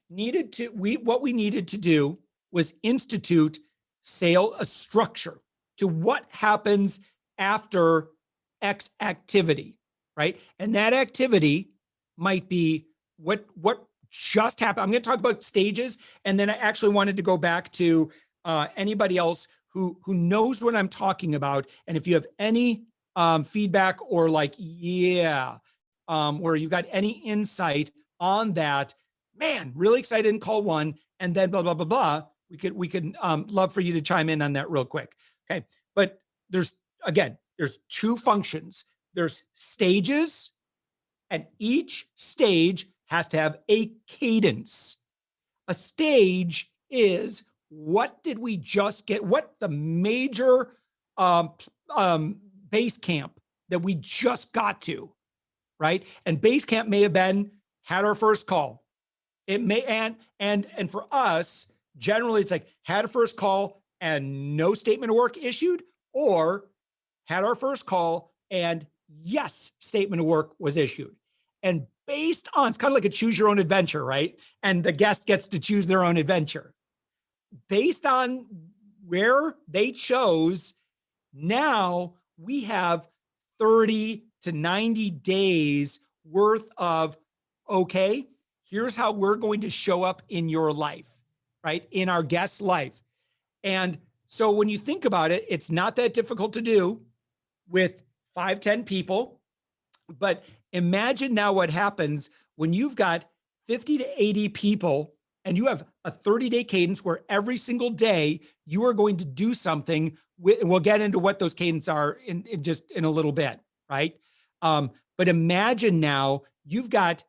What we needed to do was institute a structure to what happens after X activity, right? And that activity might be what just happened. I'm going to talk about stages, and then I actually wanted to go back to anybody else who knows what I'm talking about. And if you have any feedback or like, where you've got any insight on that, man, really excited in call one, and then blah, blah, blah, blah. We could love for you to chime in on that real quick. Okay. But there's two functions. There's stages, and each stage has to have a cadence. A stage is what did we just get? What the major base camp that we just got to, right? And base camp may have been had our first call. It may, and for us, generally it's like had a first call and no statement of work issued, or had our first call and yes, statement of work was issued. And based on, it's kind of like a choose your own adventure, right? And the guest gets to choose their own adventure. Based on where they chose, now we have 30 to 90 days worth of, okay, here's how we're going to show up in your life, right? In our guest's life. And so when you think about it, it's not that difficult to do with 5, 10 people, but imagine now what happens when you've got 50 to 80 people and you have a 30-day cadence where every single day you are going to do something and we'll get into what those cadence are in a little bit, right? But imagine now you've got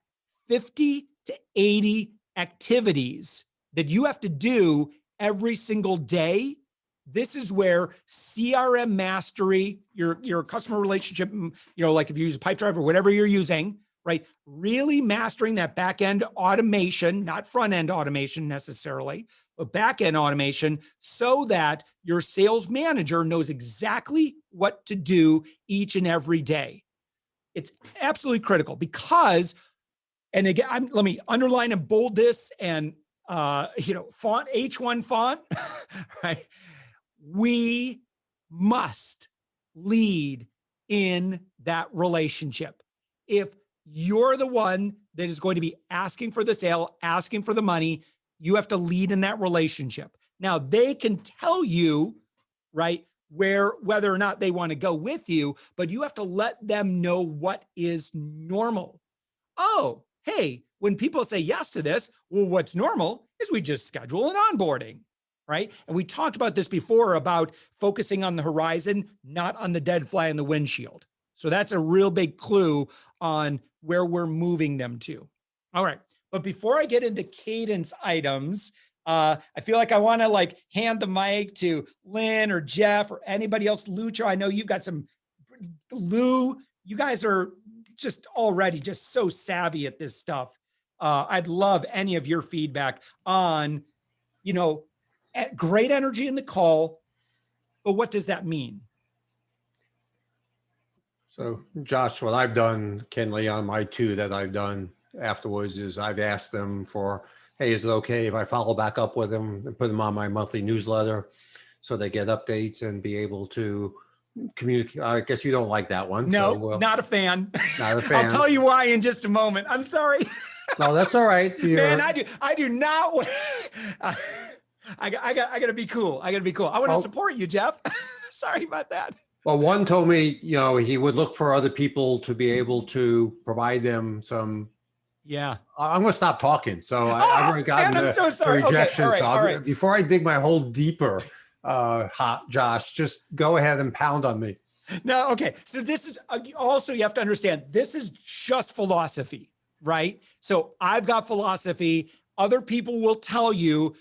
50 to 80 activities that you have to do every single day. This is where CRM mastery, your customer relationship, like if you use a Pipedrive or whatever you're using, right? Really mastering that back-end automation, not front-end automation necessarily, but back-end automation, so that your sales manager knows exactly what to do each and every day. It's absolutely critical because, and again, let me underline and bold this and, font, H1 font, right? We must lead in that relationship. If you're the one that is going to be asking for the sale, asking for the money, you have to lead in that relationship. Now, they can tell you, right, whether or not they want to go with you, but you have to let them know what is normal. Oh, hey, when people say yes to this, well, what's normal is we just schedule an onboarding, right? And we talked about this before about focusing on the horizon, not on the dead fly in the windshield. So that's a real big clue on where we're moving them to. All right. But before I get into cadence items, I feel like I want to hand the mic to Lynn or Jeff or anybody else. Lucho, I know you've got some. Lou, you guys are just already just so savvy at this stuff. I'd love any of your feedback on great energy in the call, but what does that mean? So Josh, what I've done, Kenley, on my two that I've done afterwards is I've asked them for, hey, is it okay if I follow back up with them and put them on my monthly newsletter so they get updates and be able to communicate? I guess you don't like that one. No, so, not a fan. Not a fan. I'll tell you why in just a moment. I'm sorry. No, that's all right. Man, I do not. I got to be cool. I want to support you, Jeff. Sorry about that. Well, one told me, he would look for other people to be able to provide them some. Yeah. I'm going to stop talking. So I've already gotten I'm so sorry. rejection. Okay, all right. Before I dig my hole deeper, Josh, just go ahead and pound on me. No, okay. So this is also, you have to understand, this is just philosophy, right? So I've got philosophy. Other people will tell you,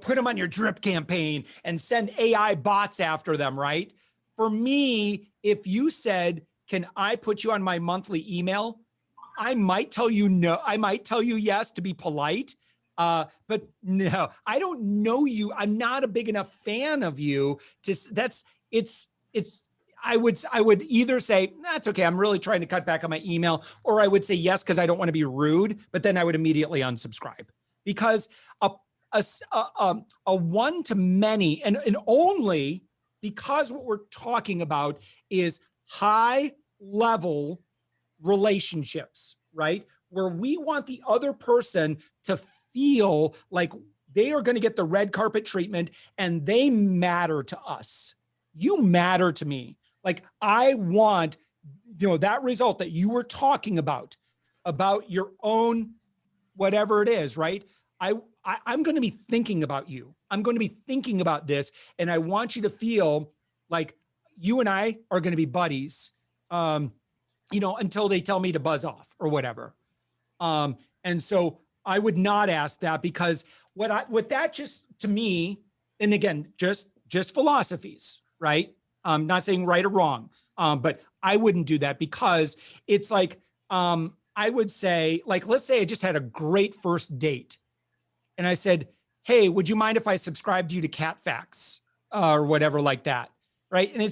put them on your drip campaign and send AI bots after them, right? For me, if you said, can I put you on my monthly email? I might tell you no. I might tell you yes to be polite. But no, I don't know you. I'm not a big enough fan of you I would either say, that's okay, I'm really trying to cut back on my email, or I would say yes, because I don't want to be rude, but then I would immediately unsubscribe. Because a one to many, and only because what we're talking about is high level relationships, right? Where we want the other person to feel like they are going to get the red carpet treatment and they matter to us. You matter to me. Like I want, that result that you were talking about your own, whatever it is, right? I'm going to be thinking about you. I'm going to be thinking about this. And I want you to feel like you and I are going to be buddies, until they tell me to buzz off or whatever. And so I would not ask that, because what that just to me, and again, just philosophies, right? I'm not saying right or wrong, but I wouldn't do that, because it's like, I would say, like, let's say I just had a great first date and I said, hey, would you mind if I subscribed you to Cat Facts or whatever like that, right? And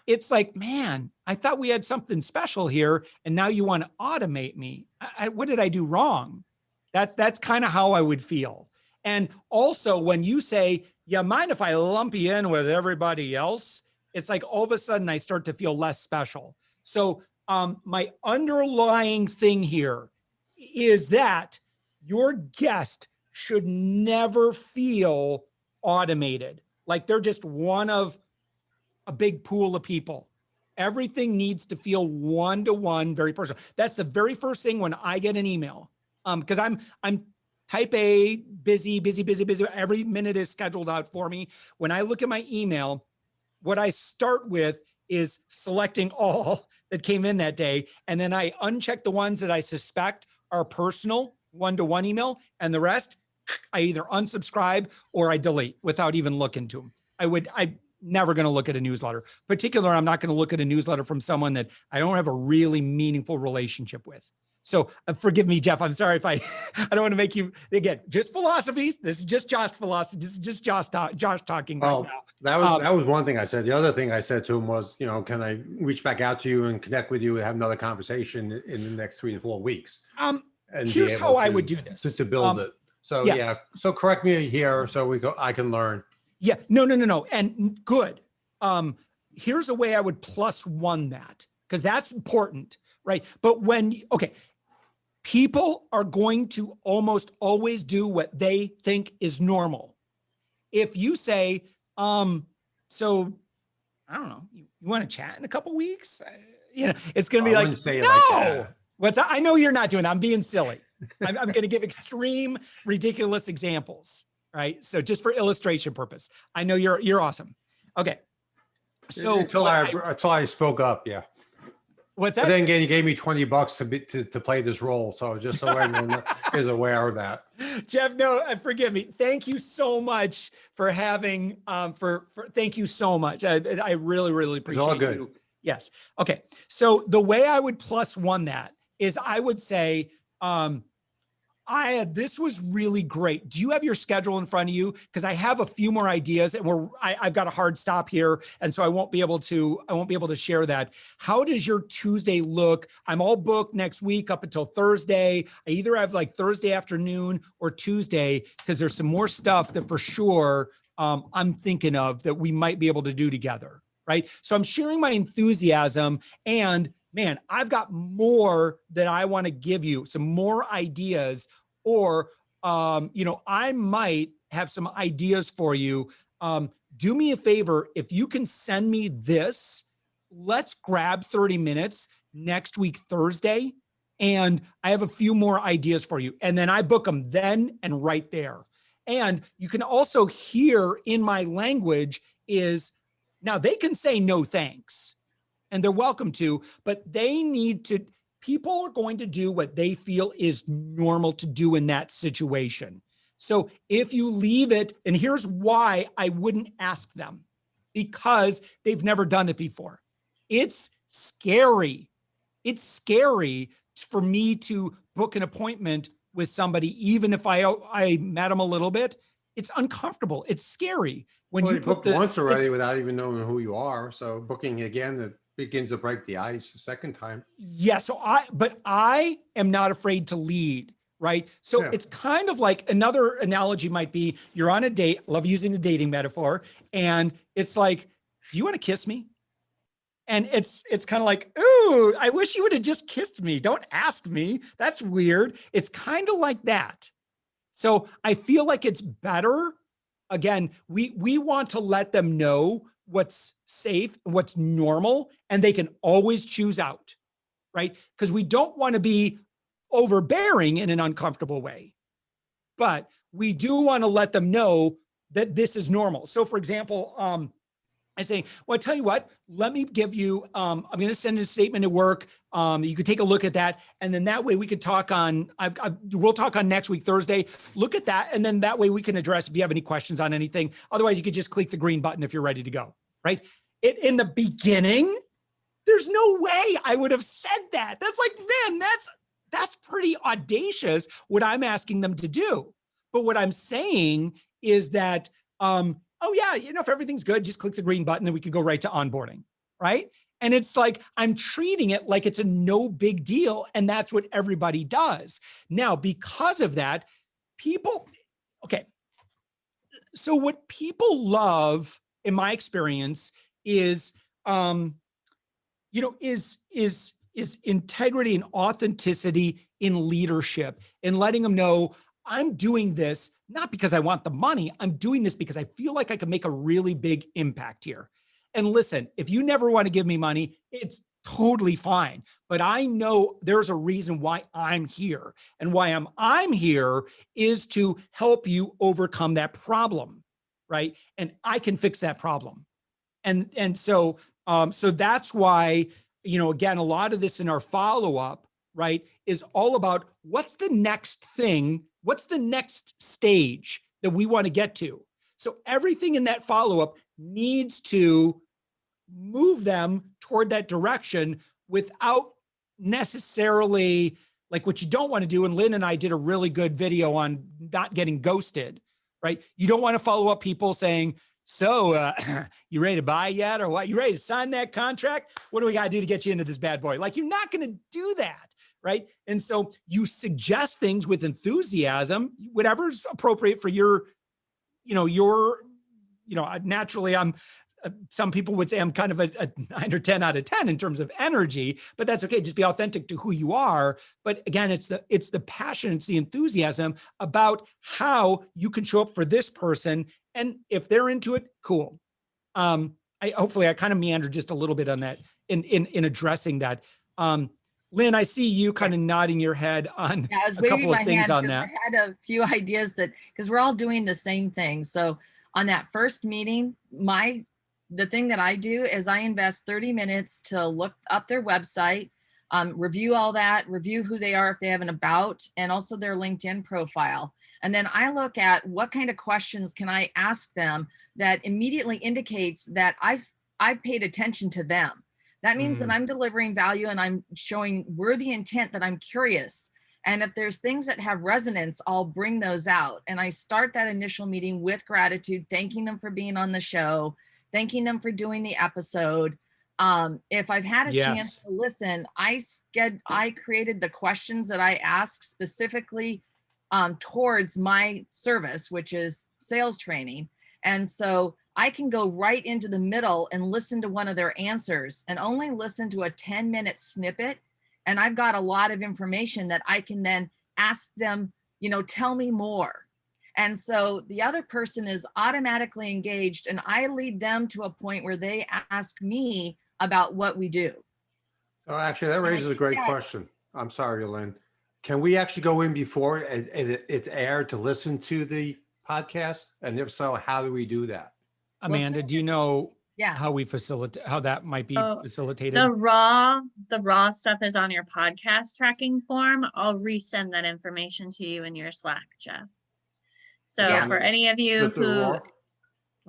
it's like, man, I thought we had something special here, and now you want to automate me. What did I do wrong? That's kind of how I would feel. And also when you say, yeah, mind if I lump you in with everybody else? It's like all of a sudden I start to feel less special. So my underlying thing here is that your guest should never feel automated, like they're just one of a big pool of people. Everything needs to feel one-to-one, very personal. That's the very first thing when I get an email, because I'm type A, busy. Every minute is scheduled out for me. When I look at my email, what I start with is selecting all that came in that day. And then I uncheck the ones that I suspect are personal, one-to-one email, and the rest, I either unsubscribe or I delete without even looking to them. I'm never going to look at a newsletter. Particularly, I'm not going to look at a newsletter from someone that I don't have a really meaningful relationship with. So forgive me, Jeff. I'm sorry if I don't want to make you, again, just philosophies. This is just Josh philosophy. This is just Josh talking right now. That was one thing I said. The other thing I said to him was, can I reach back out to you and connect with you and have another conversation in the next 3 to 4 weeks? And here's how I would do this. To build it. So yes. Yeah. So correct me here so I can learn. Yeah. No. And good. Here's a way I would +1 that, because that's important, right? But people are going to almost always do what they think is normal. If you say, so I don't know, you want to chat in a couple weeks? It's going to be like, say it no. like that. What's that? I know you're not doing that. I'm being silly. I'm going to give extreme, ridiculous examples, right? So just for illustration purpose, I know you're awesome. Okay. So until I spoke up, yeah. What's that? But then again, you gave me $20 to play this role, so just so everyone is aware of that. Jeff, no, forgive me. Thank you so much for having. Thank you so much. I really, really appreciate it. It's all good. You. Yes. Okay. So the way I would +1 that is I would say, This was really great. Do you have your schedule in front of you? Because I have a few more ideas, and I've got a hard stop here, and so I won't be able to share that. How does your Tuesday look? I'm all booked next week up until Thursday. I either have like Thursday afternoon or Tuesday, because there's some more stuff that for sure I'm thinking of that we might be able to do together, right? So I'm sharing my enthusiasm, and man, I've got more that I want to give you, some more ideas, or, I might have some ideas for you. Do me a favor. If you can send me this, let's grab 30 minutes next week, Thursday. And I have a few more ideas for you. And then I book them then and right there. And you can also hear in my language is, now they can say no thanks, and they're welcome to, but they need to, people are going to do what they feel is normal to do in that situation. So if you leave it, and here's why I wouldn't ask them, because they've never done it before. It's scary. It's scary for me to book an appointment with somebody, even if I met them a little bit. It's uncomfortable. It's scary. When Well, you you put booked once already without even knowing who you are. So booking again, it begins to break the ice the second time. Yeah. So I am not afraid to lead, right? So Yeah. it's kind of like, another analogy might be, you're on a date. Love using the dating metaphor. And it's like, do you want to kiss me? And it's kind of like, ooh, I wish you would have just kissed me. Don't ask me. That's weird. It's kind of like that. So I feel like it's better. Again, we want to let them know what's safe, what's normal, and they can always choose out, right? Because we don't want to be overbearing in an uncomfortable way, but we do want to let them know that this is normal. So for example, I say, well, I tell you what, let me give you, I'm going to send a statement at work. You could take a look at that. And then that way we could talk on, we'll talk on next week, Thursday. Look at that. And then that way we can address if you have any questions on anything. Otherwise, you could just click the green button if you're ready to go, right? In the beginning, there's no way I would have said that. That's like, man, that's pretty audacious what I'm asking them to do. But what I'm saying is that, oh yeah, if everything's good, just click the green button and we could go right to onboarding, right? And it's like, I'm treating it like it's a no big deal. And that's what everybody does. Now, because of that, okay. So what people love, in my experience, is, is integrity and authenticity in leadership, and letting them know, I'm doing this not because I want the money. I'm doing this because I feel like I can make a really big impact here. And listen, if you never want to give me money, it's totally fine. But I know there's a reason why I'm here. And why I'm here is to help you overcome that problem, right? And I can fix that problem. And so that's why, again, a lot of this in our follow-up, right, is all about what's the next thing, what's the next stage that we want to get to. So everything in that follow-up needs to move them toward that direction without necessarily, like, what you don't want to do. And Lynn and I did a really good video on not getting ghosted, right? You don't want to follow up people saying, so you ready to buy yet, or what? You ready to sign that contract? What do we got to do to get you into this bad boy? Like, you're not going to do that. Right. And so you suggest things with enthusiasm, whatever's appropriate for your, naturally some people would say I'm kind of a 9 or 10 out of 10 in terms of energy, but that's okay. Just be authentic to who you are. But again, it's the passion, it's the enthusiasm about how you can show up for this person. And if they're into it, cool. Hopefully I kind of meandered just a little bit on that in addressing that. Lynn, I see you kind of nodding your head on a couple of things on that. I had a few ideas because we're all doing the same thing. So on that first meeting, the thing that I do is I invest 30 minutes to look up their website, review all that, review who they are if they have an about, and also their LinkedIn profile. And then I look at what kind of questions can I ask them that immediately indicates that I've paid attention to them. That means that I'm delivering value and I'm showing worthy intent, that I'm curious. And if there's things that have resonance, I'll bring those out. And I start that initial meeting with gratitude, thanking them for being on the show, thanking them for doing the episode. If I've had a chance to listen, I created the questions that I ask specifically towards my service, which is sales training. And so I can go right into the middle and listen to one of their answers and only listen to a 10-minute snippet. And I've got a lot of information that I can then ask them, tell me more. And so the other person is automatically engaged, and I lead them to a point where they ask me about what we do. So actually, that raises a great question. I'm sorry, Lynn. Can we actually go in before it's aired to listen to the podcast? And if so, how do we do that? Amanda, do you know how we how that might be facilitated? The raw stuff is on your podcast tracking form. I'll resend that information to you in your Slack, Jeff. So for any of you who, oh,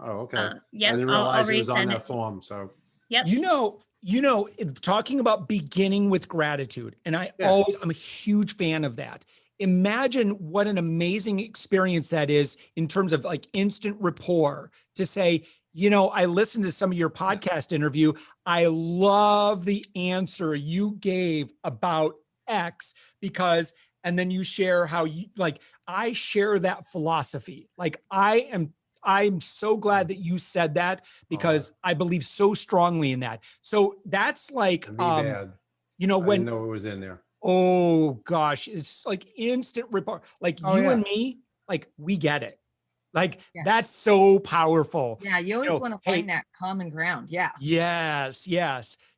okay. Yes, I didn't realize it was on that form. So, yep. Talking about beginning with gratitude, and I'm a huge fan of that. Imagine what an amazing experience that is in terms of like instant rapport to say, I listened to some of your podcast interview. I love the answer you gave about X because, and then you share how you I share that philosophy. Like I'm so glad that you said that because I believe so strongly in that. So that's like, I when didn't know it was in there. Oh gosh, it's like instant rapport. Like and me, like we get it. Like that's so powerful. Yeah, you always want to find that common ground. Yeah. Yes.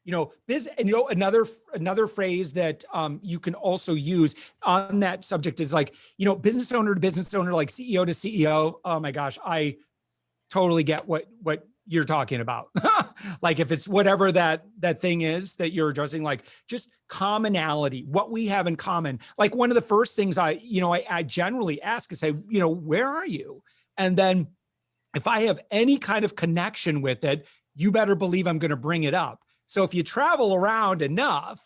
Another phrase that you can also use on that subject is like, business owner to business owner, like CEO to CEO. Oh my gosh, I totally get what you're talking about. Like if it's whatever that thing is that you're addressing, like just commonality, what we have in common. Like one of the first things I generally ask is say, where are you? And then if I have any kind of connection with it, you better believe I'm going to bring it up. So if you travel around enough,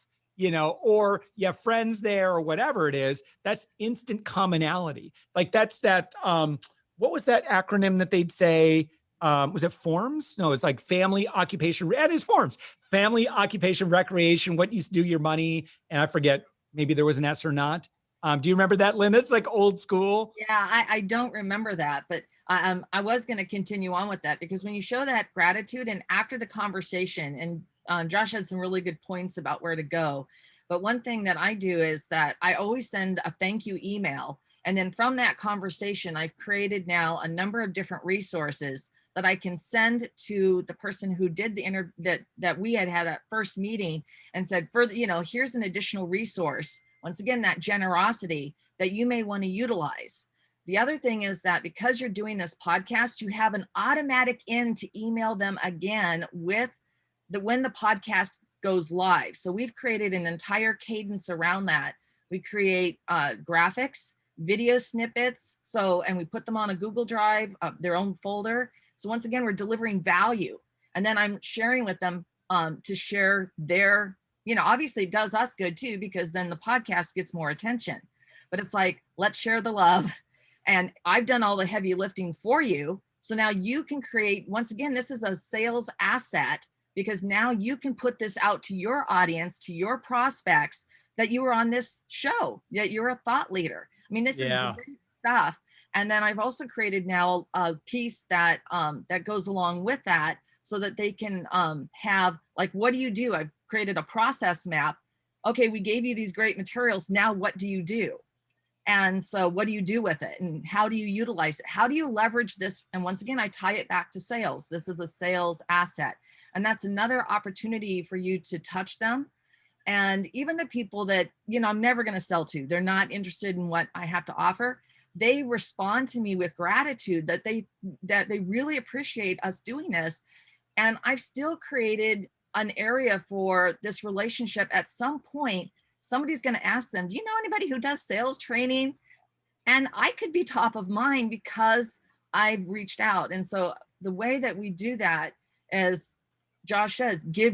or you have friends there or whatever it is, that's instant commonality. Like that's that, what was that acronym that they'd say? Was it FORMS? No, it's like family, occupation, and it's FORMS. Family, occupation, recreation, what you do your money. And I forget, maybe there was an S or not. Do you remember that, Lynn? That's like old school. Yeah, I don't remember that, but I was going to continue on with that because when you show that gratitude and after the conversation, and Josh had some really good points about where to go. But one thing that I do is that I always send a thank you email. And then from that conversation, I've created now a number of different resources that I can send to the person who did the interview that we had at first meeting and said, further, here's an additional resource. Once again, that generosity that you may want to utilize. The other thing is that because you're doing this podcast, you have an automatic in to email them again with when the podcast goes live. So we've created an entire cadence around that. We create graphics, video snippets. And we put them on a Google Drive, their own folder. So once again, we're delivering value. And then I'm sharing with them to share their, obviously it does us good too, because then the podcast gets more attention. But it's like, let's share the love. And I've done all the heavy lifting for you. So now you can create, once again, this is a sales asset because now you can put this out to your audience, to your prospects that you were on this show, that you're a thought leader. I mean, this is great stuff. And then I've also created now a piece that that goes along with that so that they can have like, what do you do? I've created a process map. Okay, we gave you these great materials. Now what do you do? And so what do you do with it? And how do you utilize it? How do you leverage this? And once again, I tie it back to sales. This is a sales asset. And that's another opportunity for you to touch them. And even the people that, I'm never going to sell to, they're not interested in what I have to offer. They respond to me with gratitude that they really appreciate us doing this. And I've still created an area for this relationship. At some point, somebody's going to ask them, do you know anybody who does sales training? And I could be top of mind because I've reached out. And so the way that we do that is Josh says, give.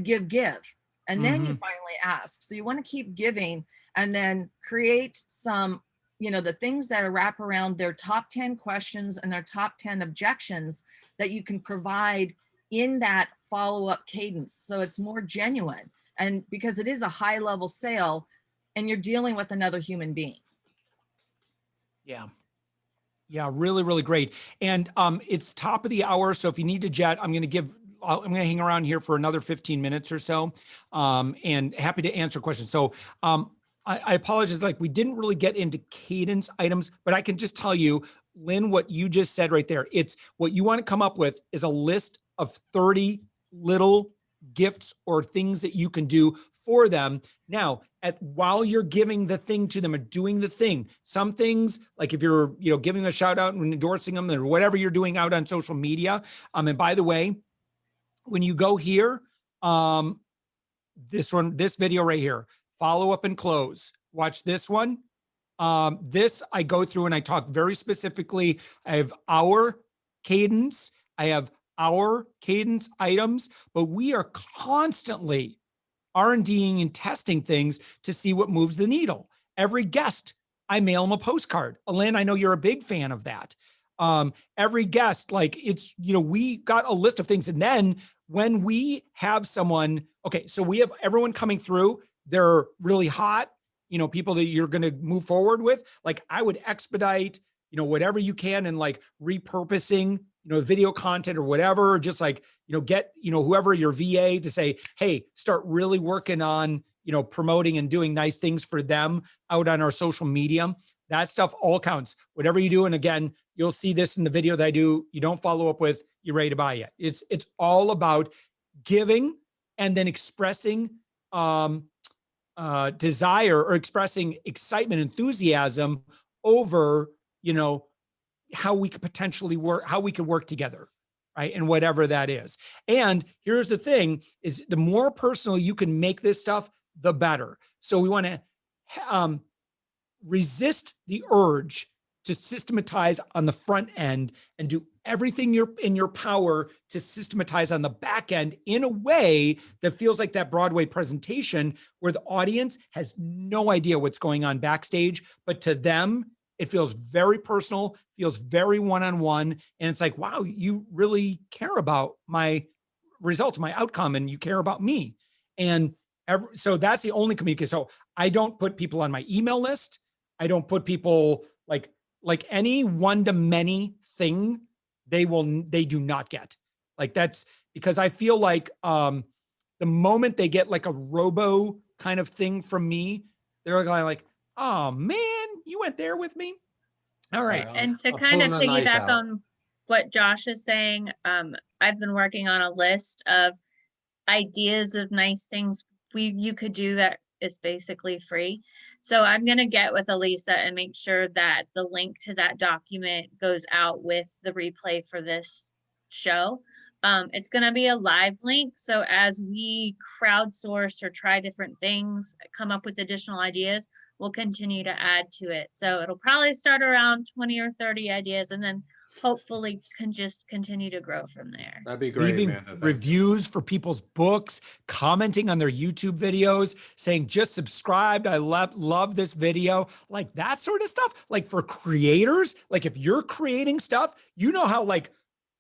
And then you finally ask. So you want to keep giving. and then create some, the things that are wrap around their top 10 questions and their top 10 objections that you can provide in that follow-up cadence. So it's more genuine. And because it is a high level sale and you're dealing with another human being. Yeah. Yeah, really, really great. And it's top of the hour. So if you need to jet, I'm going to hang around here for another 15 minutes or so, and happy to answer questions. So I apologize, like we didn't really get into cadence items, but I can just tell you, Lynn, what you just said right there, it's what you want to come up with is a list of 30 little gifts or things that you can do for them. Now, while you're giving the thing to them or doing the thing, some things, like if you're, giving a shout out and endorsing them or whatever you're doing out on social media. And by the way, when you go here, this video right here, follow up and close, watch this one. This I go through and I talk very specifically. I have our cadence. I have our cadence items, but we are constantly R&Ding and testing things to see what moves the needle. Every guest, I mail them a postcard. Elaine, I know you're a big fan of that. Every guest, like it's, we got a list of things. And then when we have someone, okay, so we have everyone coming through, they're really hot, people that you're going to move forward with. Like I would expedite, whatever you can and like repurposing, video content or whatever, just like, get, whoever your VA to say, hey, start really working on, promoting and doing nice things for them out on our social media. That stuff all counts. Whatever you do. And again, you'll see this in the video that I do. You don't follow up with, you're ready to buy yet. It's all about giving and then expressing desire or expressing excitement, enthusiasm over, how we could potentially work, how we could work together, right? And whatever that is. And here's the thing is the more personal you can make this stuff, the better. So we want to resist the urge to systematize on the front end and do everything in your power to systematize on the back end in a way that feels like that Broadway presentation where the audience has no idea what's going on backstage, but to them, it feels very personal, feels very one-on-one. And it's like, wow, you really care about my results, my outcome, and you care about me. And so that's the only communication. So I don't put people on my email list. I don't put people like any one-to-many thing they do not get. Like that's because I feel like the moment they get like a robo kind of thing from me, they're like, oh man, you went there with me. All right. And to kind of piggyback on what Josh is saying, I've been working on a list of ideas of nice things you could do that is basically free. So I'm going to get with Elisa and make sure that the link to that document goes out with the replay for this show. It's going to be a live link. So as we crowdsource or try different things, come up with additional ideas, we'll continue to add to it. So it'll probably start around 20 or 30 ideas and then hopefully can just continue to grow from there. That'd be great. Leaving reviews for people's books, commenting on their YouTube videos, saying just subscribed. I love this video, like that sort of stuff. Like for creators, like if you're creating stuff, how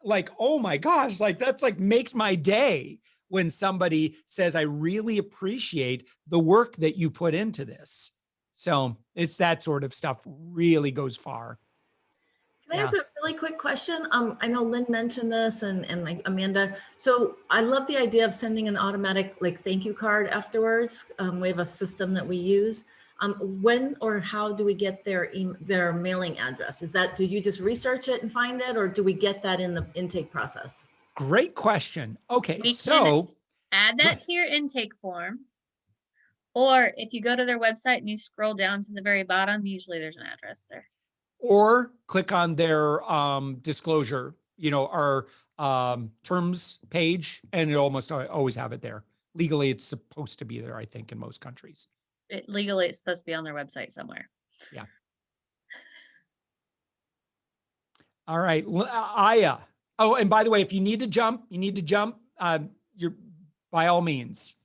like, oh my gosh, like that's like makes my day when somebody says, I really appreciate the work that you put into this. So it's that sort of stuff really goes far. Can I ask a really quick question? I know Lynn mentioned this and like Amanda. So I love the idea of sending an automatic like thank you card afterwards. We have a system that we use. When or how do we get their mailing address? Do you just research it and find it, or do we get that in the intake process? Great question. Okay, We so can add that to your intake form. Or if you go to their website and you scroll down to the very bottom, usually there's an address there. or click on their disclosure, our terms page, and it almost always have it there. Legally, it's supposed to be there, I think, in most countries. Legally, it's supposed to be on their website somewhere. Yeah. All right, Aya. Oh, and by the way, if you need to jump, you're by all means.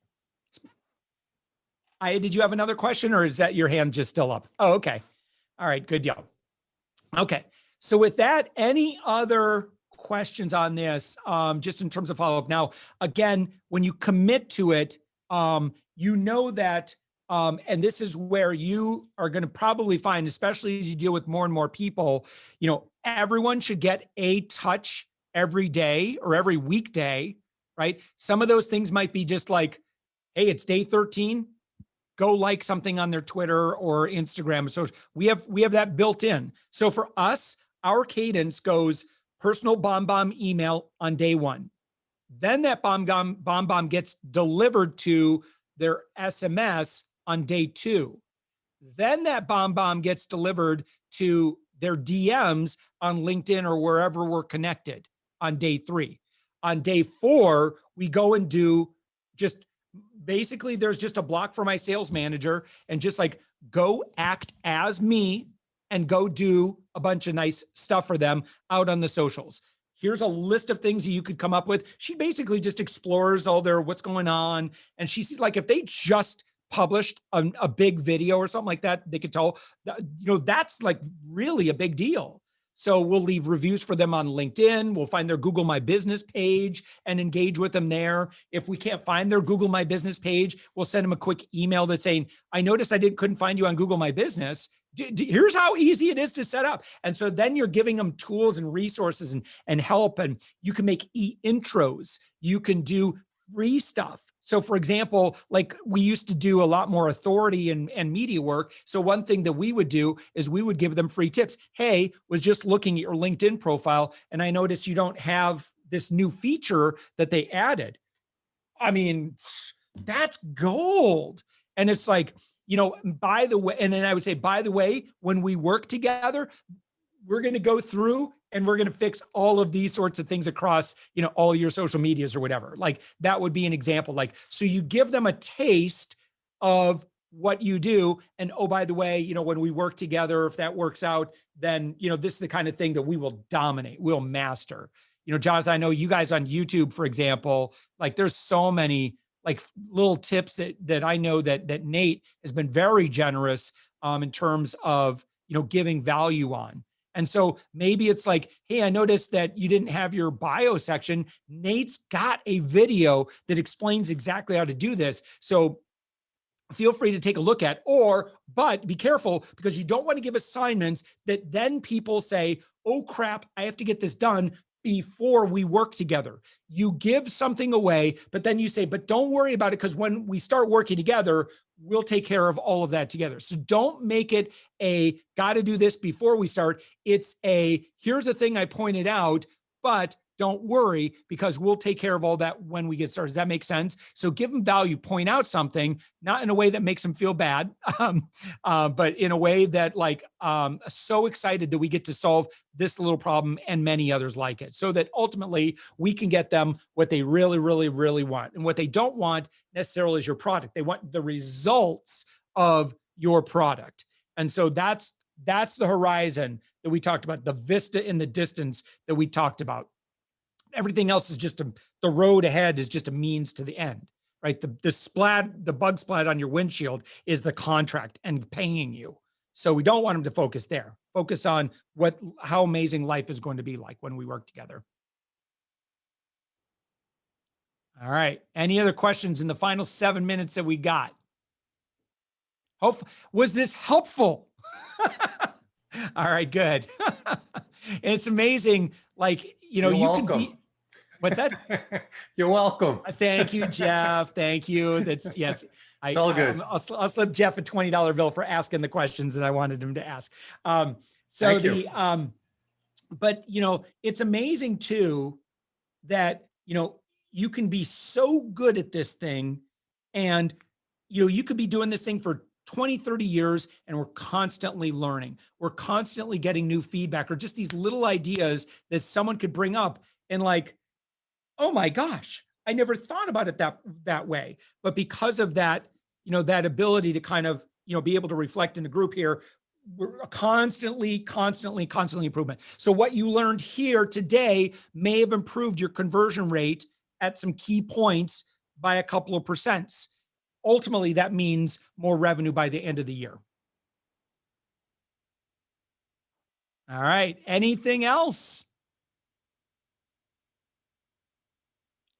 Did you have another question, or is that your hand just still up? Oh, okay. All right, good deal. Okay. So with that, any other questions on this, just in terms of follow-up? Now, again, when you commit to it, you know that, and this is where you are going to probably find, especially as you deal with more and more people, everyone should get a touch every day or every weekday, right? Some of those things might be just like, hey, it's day 13. Go like something on their Twitter or Instagram. So we have that built in. So for us, our cadence goes personal bomb email on day 1. Then that bomb gets delivered to their SMS on day 2. Then that bomb gets delivered to their DMs on LinkedIn or wherever we're connected on day 3. On day 4, we go and do just basically, there's just a block for my sales manager and just like go act as me and go do a bunch of nice stuff for them out on the socials. Here's a list of things that you could come up with. She basically just explores all their what's going on. And she sees, like, if they just published a big video or something like that, they could tell, that's like really a big deal. So we'll leave reviews for them on LinkedIn. We'll find their Google My Business page and engage with them there. If we can't find their Google My Business page, we'll send them a quick email that's saying, I noticed I couldn't find you on Google My Business. Here's how easy it is to set up. And so then you're giving them tools and resources and help. And you can make intros. You can do free stuff. So for example, like we used to do a lot more authority and media work. So one thing that we would do is we would give them free tips. Hey, was just looking at your LinkedIn profile and I noticed you don't have this new feature that they added. I mean, that's gold. And it's like, by the way, and then I would say, by the way, when we work together, we're going to go through and we're going to fix all of these sorts of things across, all your social medias or whatever. Like that would be an example. Like, so you give them a taste of what you do. And oh, by the way, when we work together, if that works out, then, this is the kind of thing that we will dominate, we'll master. Jonathan, I know you guys on YouTube, for example, like there's so many like little tips that I know that Nate has been very generous in terms of, giving value on. And so maybe it's like, hey, I noticed that you didn't have your bio section. Nate's got a video that explains exactly how to do this. So feel free to take a look at, but be careful because you don't want to give assignments that then people say, oh crap, I have to get this done before we work together. You give something away, but then you say, but don't worry about it because when we start working together, we'll take care of all of that together. So don't make it a got to do this before we start. It's here's a thing I pointed out, but don't worry because we'll take care of all that when we get started. Does that make sense? So give them value, point out something, not in a way that makes them feel bad, but in a way that so excited that we get to solve this little problem and many others like it so that ultimately we can get them what they really, really, really want. And what they don't want necessarily is your product. They want the results of your product. And so that's the horizon that we talked about, the vista in the distance that we talked about. Everything else is just the road ahead is just a means to the end, right? The bug splat on your windshield is the contract and paying you. So we don't want them to focus there. Focus on how amazing life is going to be like when we work together. All right. Any other questions in the final 7 minutes that we got? Was this helpful? All right, good. It's amazing. Like, You're you welcome. can be. What's that? You're welcome. Thank you, Jeff. Thank you. That's yes. It's all good. I'll slip Jeff a $20 bill for asking the questions that I wanted him to ask. But it's amazing too that, you can be so good at this thing and, you could be doing this thing for 20, 30 years and we're constantly learning. We're constantly getting new feedback or just these little ideas that someone could bring up and like, oh my gosh, I never thought about it that way. But because of that, that ability to kind of, be able to reflect in the group here, we're constantly improvement. So what you learned here today may have improved your conversion rate at some key points by a couple of percents. ultimately that means more revenue by the end of the year. All right. Anything else?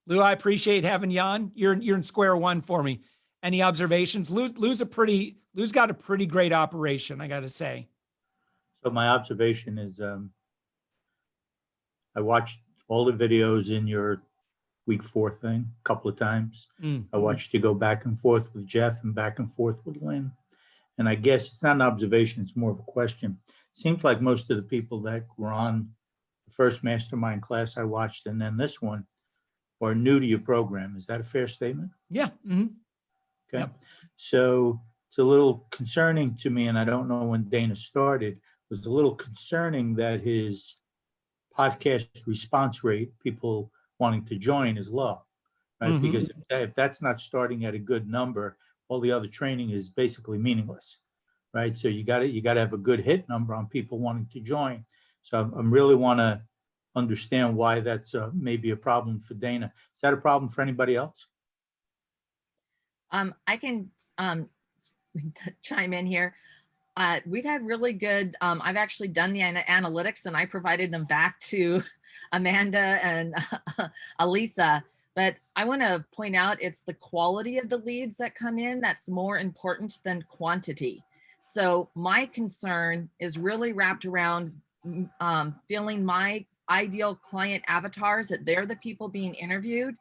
Lou, I appreciate having you on. You're in square one for me. Any observations? Lou's got a pretty great operation, I got to say. So my observation is, I watched all the videos in your week 4 thing a couple of times. I watched you go back and forth with Jeff and back and forth with Lynn. And I guess it's not an observation, it's more of a question. Seems like most of the people that were on the first mastermind class I watched and then this one are new to your program. Is that a fair statement? Yeah. Mm-hmm. Okay. Yep. So it's a little concerning to me, and I don't know when Dana started, it was a little concerning that his podcast response rate, people wanting to join, is low, right? Mm-hmm. Because if that's not starting at a good number, all the other training is basically meaningless, right? So you got to have a good hit number on people wanting to join. So I really want to understand why that's maybe a problem for Dana. Is that a problem for anybody else? I can chime in here. We've had really good, I've actually done the analytics and I provided them back to Amanda and Alisa, but I want to point out it's the quality of the leads that come in that's more important than quantity. So my concern is really wrapped around feeling my ideal client avatars, that they're the people being interviewed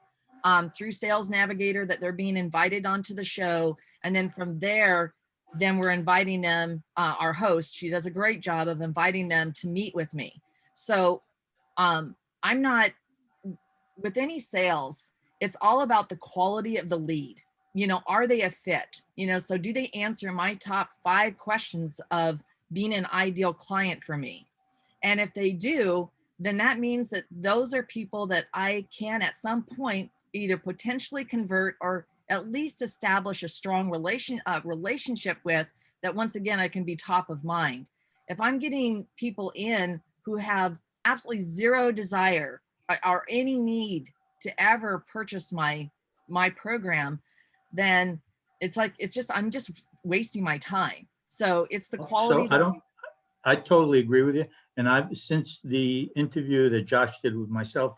through Sales Navigator, that they're being invited onto the show. And then from there, then we're inviting them, our host, she does a great job of inviting them to meet with me. So I'm not, with any sales, it's all about the quality of the lead. You know, are they a fit? You know, so do they answer my top 5 questions of being an ideal client for me? And if they do, then that means that those are people that I can at some point either potentially convert or at least establish a strong relationship with, that once again, I can be top of mind. If I'm getting people in who have absolutely zero desire or any need to ever purchase my program, then it's like, I'm just wasting my time. So it's the quality. So I totally agree with you. And I've, since the interview that Josh did with myself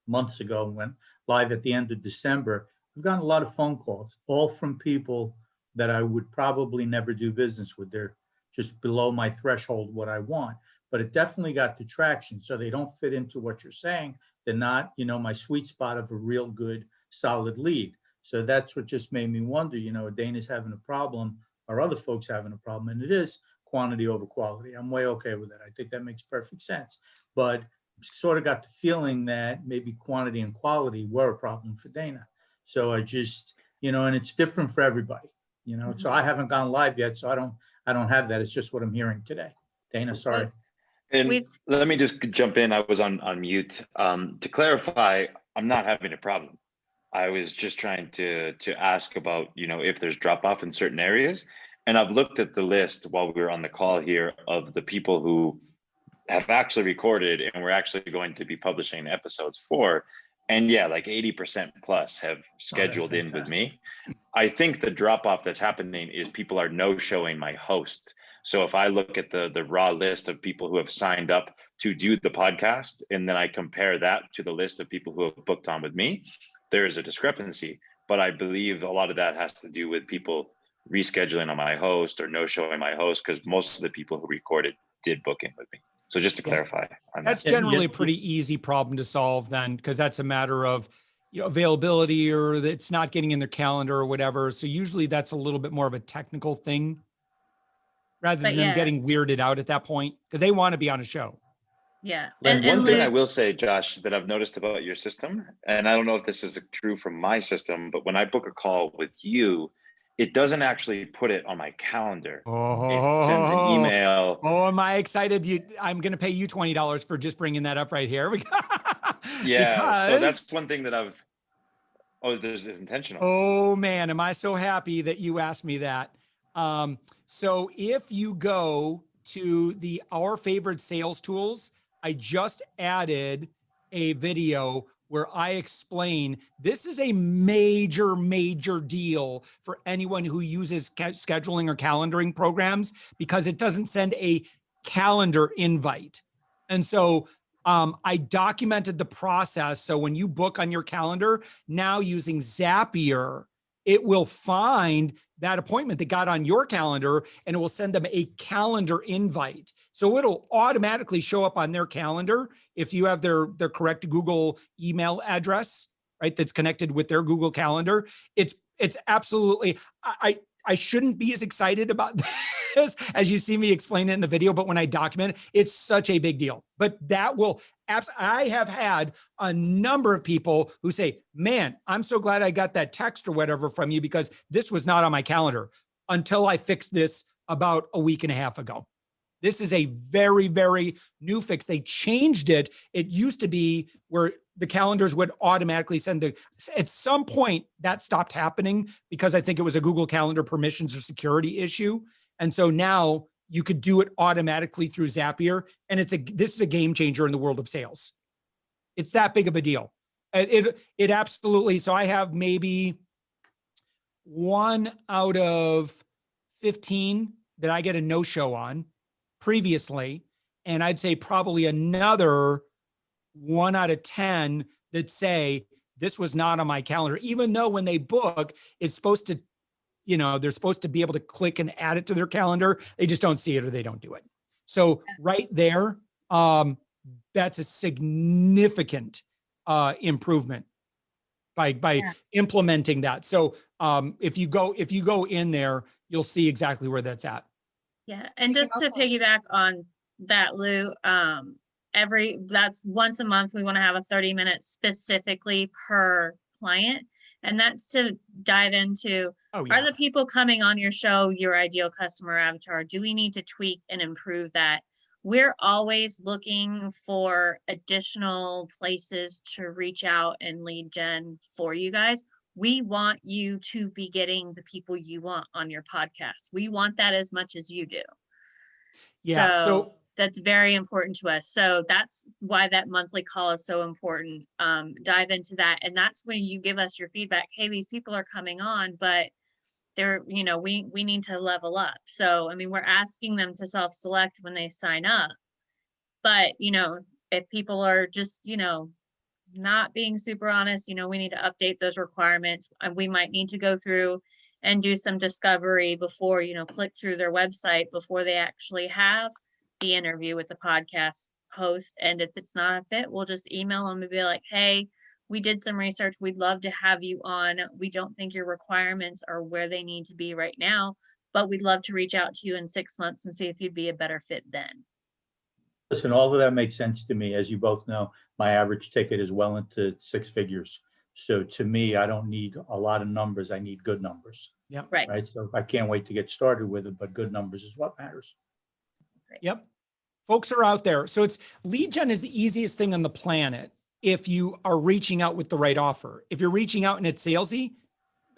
months ago, went live at the end of December, I've gotten a lot of phone calls, all from people that I would probably never do business with. They're just below my threshold, what I want. But it definitely got the traction. So they don't fit into what you're saying. They're not, you know, my sweet spot of a real good, solid lead. So that's what just made me wonder, you know, Dana's having a problem, or other folks having a problem. And it is quantity over quality. I'm way okay with that. I think that makes perfect sense. But sort of got the feeling that maybe quantity and quality were a problem for Dana. So I just, you know, and it's different for everybody, you know. So I haven't gone live yet, so I don't have that. It's just what I'm hearing today. Dana, sorry. And let me just jump in. I was on mute. To clarify, I'm not having a problem. I was just trying to ask about, you know, if there's drop off in certain areas. And I've looked at the list while we were on the call here of the people who have actually recorded and we're actually going to be publishing episodes for. And yeah, like 80% plus have scheduled in with me. I think the drop off that's happening is people are no showing my host. So if I look at the raw list of people who have signed up to do the podcast, and then I compare that to the list of people who have booked on with me, there is a discrepancy. But I believe a lot of that has to do with people rescheduling on my host or no showing my host, because most of the people who recorded did book in with me. So just to clarify on that's that. generally a pretty easy problem to solve then, because that's a matter of, you know, availability, or it's not getting in their calendar or whatever. So usually that's a little bit more of a technical thing rather than them getting weirded out at that point, because they want to be on a show. Yeah. And one thing I will say, Josh, that I've noticed about your system, and I don't know if this is true from my system, but when I book a call with you, it doesn't actually put it on my calendar. It sends an email. Oh, am I excited? I'm going to pay you $20 for just bringing that up right here. Yeah, so that's one thing that this is intentional. Oh man, am I so happy that you asked me that. So if you go to our favorite sales tools, I just added a video where I explain this is a major, major deal for anyone who uses scheduling or calendaring programs, because it doesn't send a calendar invite. And so I documented the process. So when you book on your calendar, now using Zapier, it will find that appointment that got on your calendar and it will send them a calendar invite. So it'll automatically show up on their calendar if you have their correct Google email address, right? That's connected with their Google Calendar. It's absolutely, I shouldn't be as excited about this as you see me explain it in the video, but when I document it, it's such a big deal. But that will, I have had a number of people who say, man, I'm so glad I got that text or whatever from you, because this was not on my calendar until I fixed this about a week and a half ago. This is a very, very new fix. They changed it. It used to be where the calendars would automatically send at some point that stopped happening because I think it was a Google Calendar permissions or security issue. And so now you could do it automatically through Zapier. And this is a game changer in the world of sales. It's that big of a deal. It absolutely, so I have maybe 1 out of 15 that I get a no-show on previously. And I'd say probably another 1 out of 10 that say this was not on my calendar, even though when they book, it's supposed to, they're supposed to be able to click and add it to their calendar. They just don't see it or they don't do it. So right there, that's a significant improvement by implementing that. So if you go in there, you'll see exactly where that's at. Yeah, and just to piggyback on that, Lou, that's once a month, we want to have a 30-minute specifically per client. And that's to dive into, are the people coming on your show your ideal customer avatar? Do we need to tweak and improve that? We're always looking for additional places to reach out and lead gen for you guys. We want you to be getting the people you want on your podcast. We want that as much as you do. Yeah. So that's very important to us. So that's why that monthly call is so important. Dive into that. And that's when you give us your feedback. Hey, these people are coming on, but they're, we need to level up. So, I mean, we're asking them to self-select when they sign up, but if people are just, not being super honest, we need to update those requirements. And we might need to go through and do some discovery before, click through their website before they actually have the interview with the podcast host. And if it's not a fit, we'll just email them and be like, hey, we did some research. We'd love to have you on. We don't think your requirements are where they need to be right now, but we'd love to reach out to you in 6 months and see if you'd be a better fit then. Listen, all of that makes sense to me. As you both know, my average ticket is well into 6 figures. So to me, I don't need a lot of numbers. I need good numbers. Yep. Right. So I can't wait to get started with it, but good numbers is what matters. Great. Yep. Folks are out there. So lead gen is the easiest thing on the planet if you are reaching out with the right offer. If you're reaching out and it's salesy,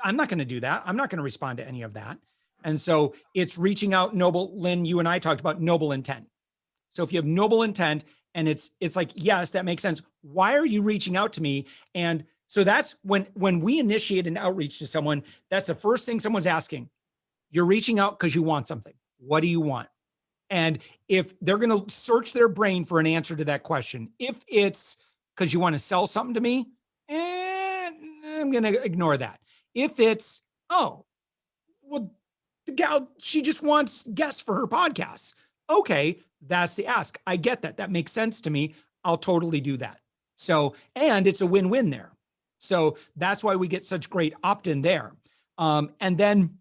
I'm not going to do that. I'm not going to respond to any of that. And so it's reaching out noble. Lynn, you and I talked about noble intent. So if you have noble intent and it's like, yes, that makes sense. Why are you reaching out to me? And so that's when we initiate an outreach to someone, that's the first thing someone's asking. You're reaching out because you want something. What do you want? And if they're going to search their brain for an answer to that question, if it's because you want to sell something to me, I'm going to ignore that. If it's, oh, well, the gal, she just wants guests for her podcasts. Okay, that's the ask. I get that. That makes sense to me. I'll totally do that. So, and it's a win-win there. So that's why we get such great opt-in there. And then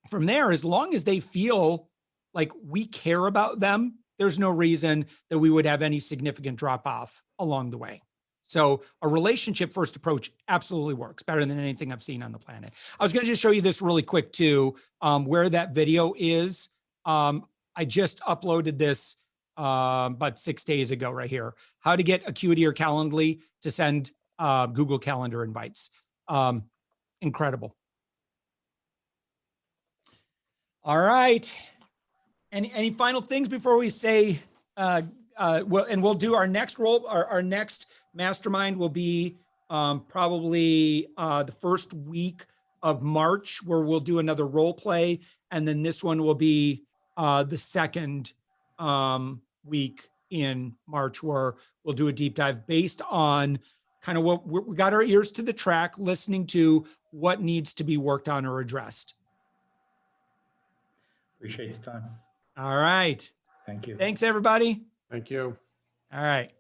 from there, as long as they feel like we care about them, there's no reason that we would have any significant drop off along the way. So a relationship first approach absolutely works better than anything I've seen on the planet. I was going to just show you this really quick too, where that video is. I just uploaded this about 6 days ago right here. How to get Acuity or Calendly to send Google Calendar invites. Incredible. All right. Any final things before we say, we'll do our next role, our next mastermind will be probably the first week of March, where we'll do another role play. And then this one will be the second week in March, where we'll do a deep dive based on kind of what we got our ears to the track, listening to what needs to be worked on or addressed. Appreciate the time. All right. Thank you. Thanks, everybody. Thank you. All right.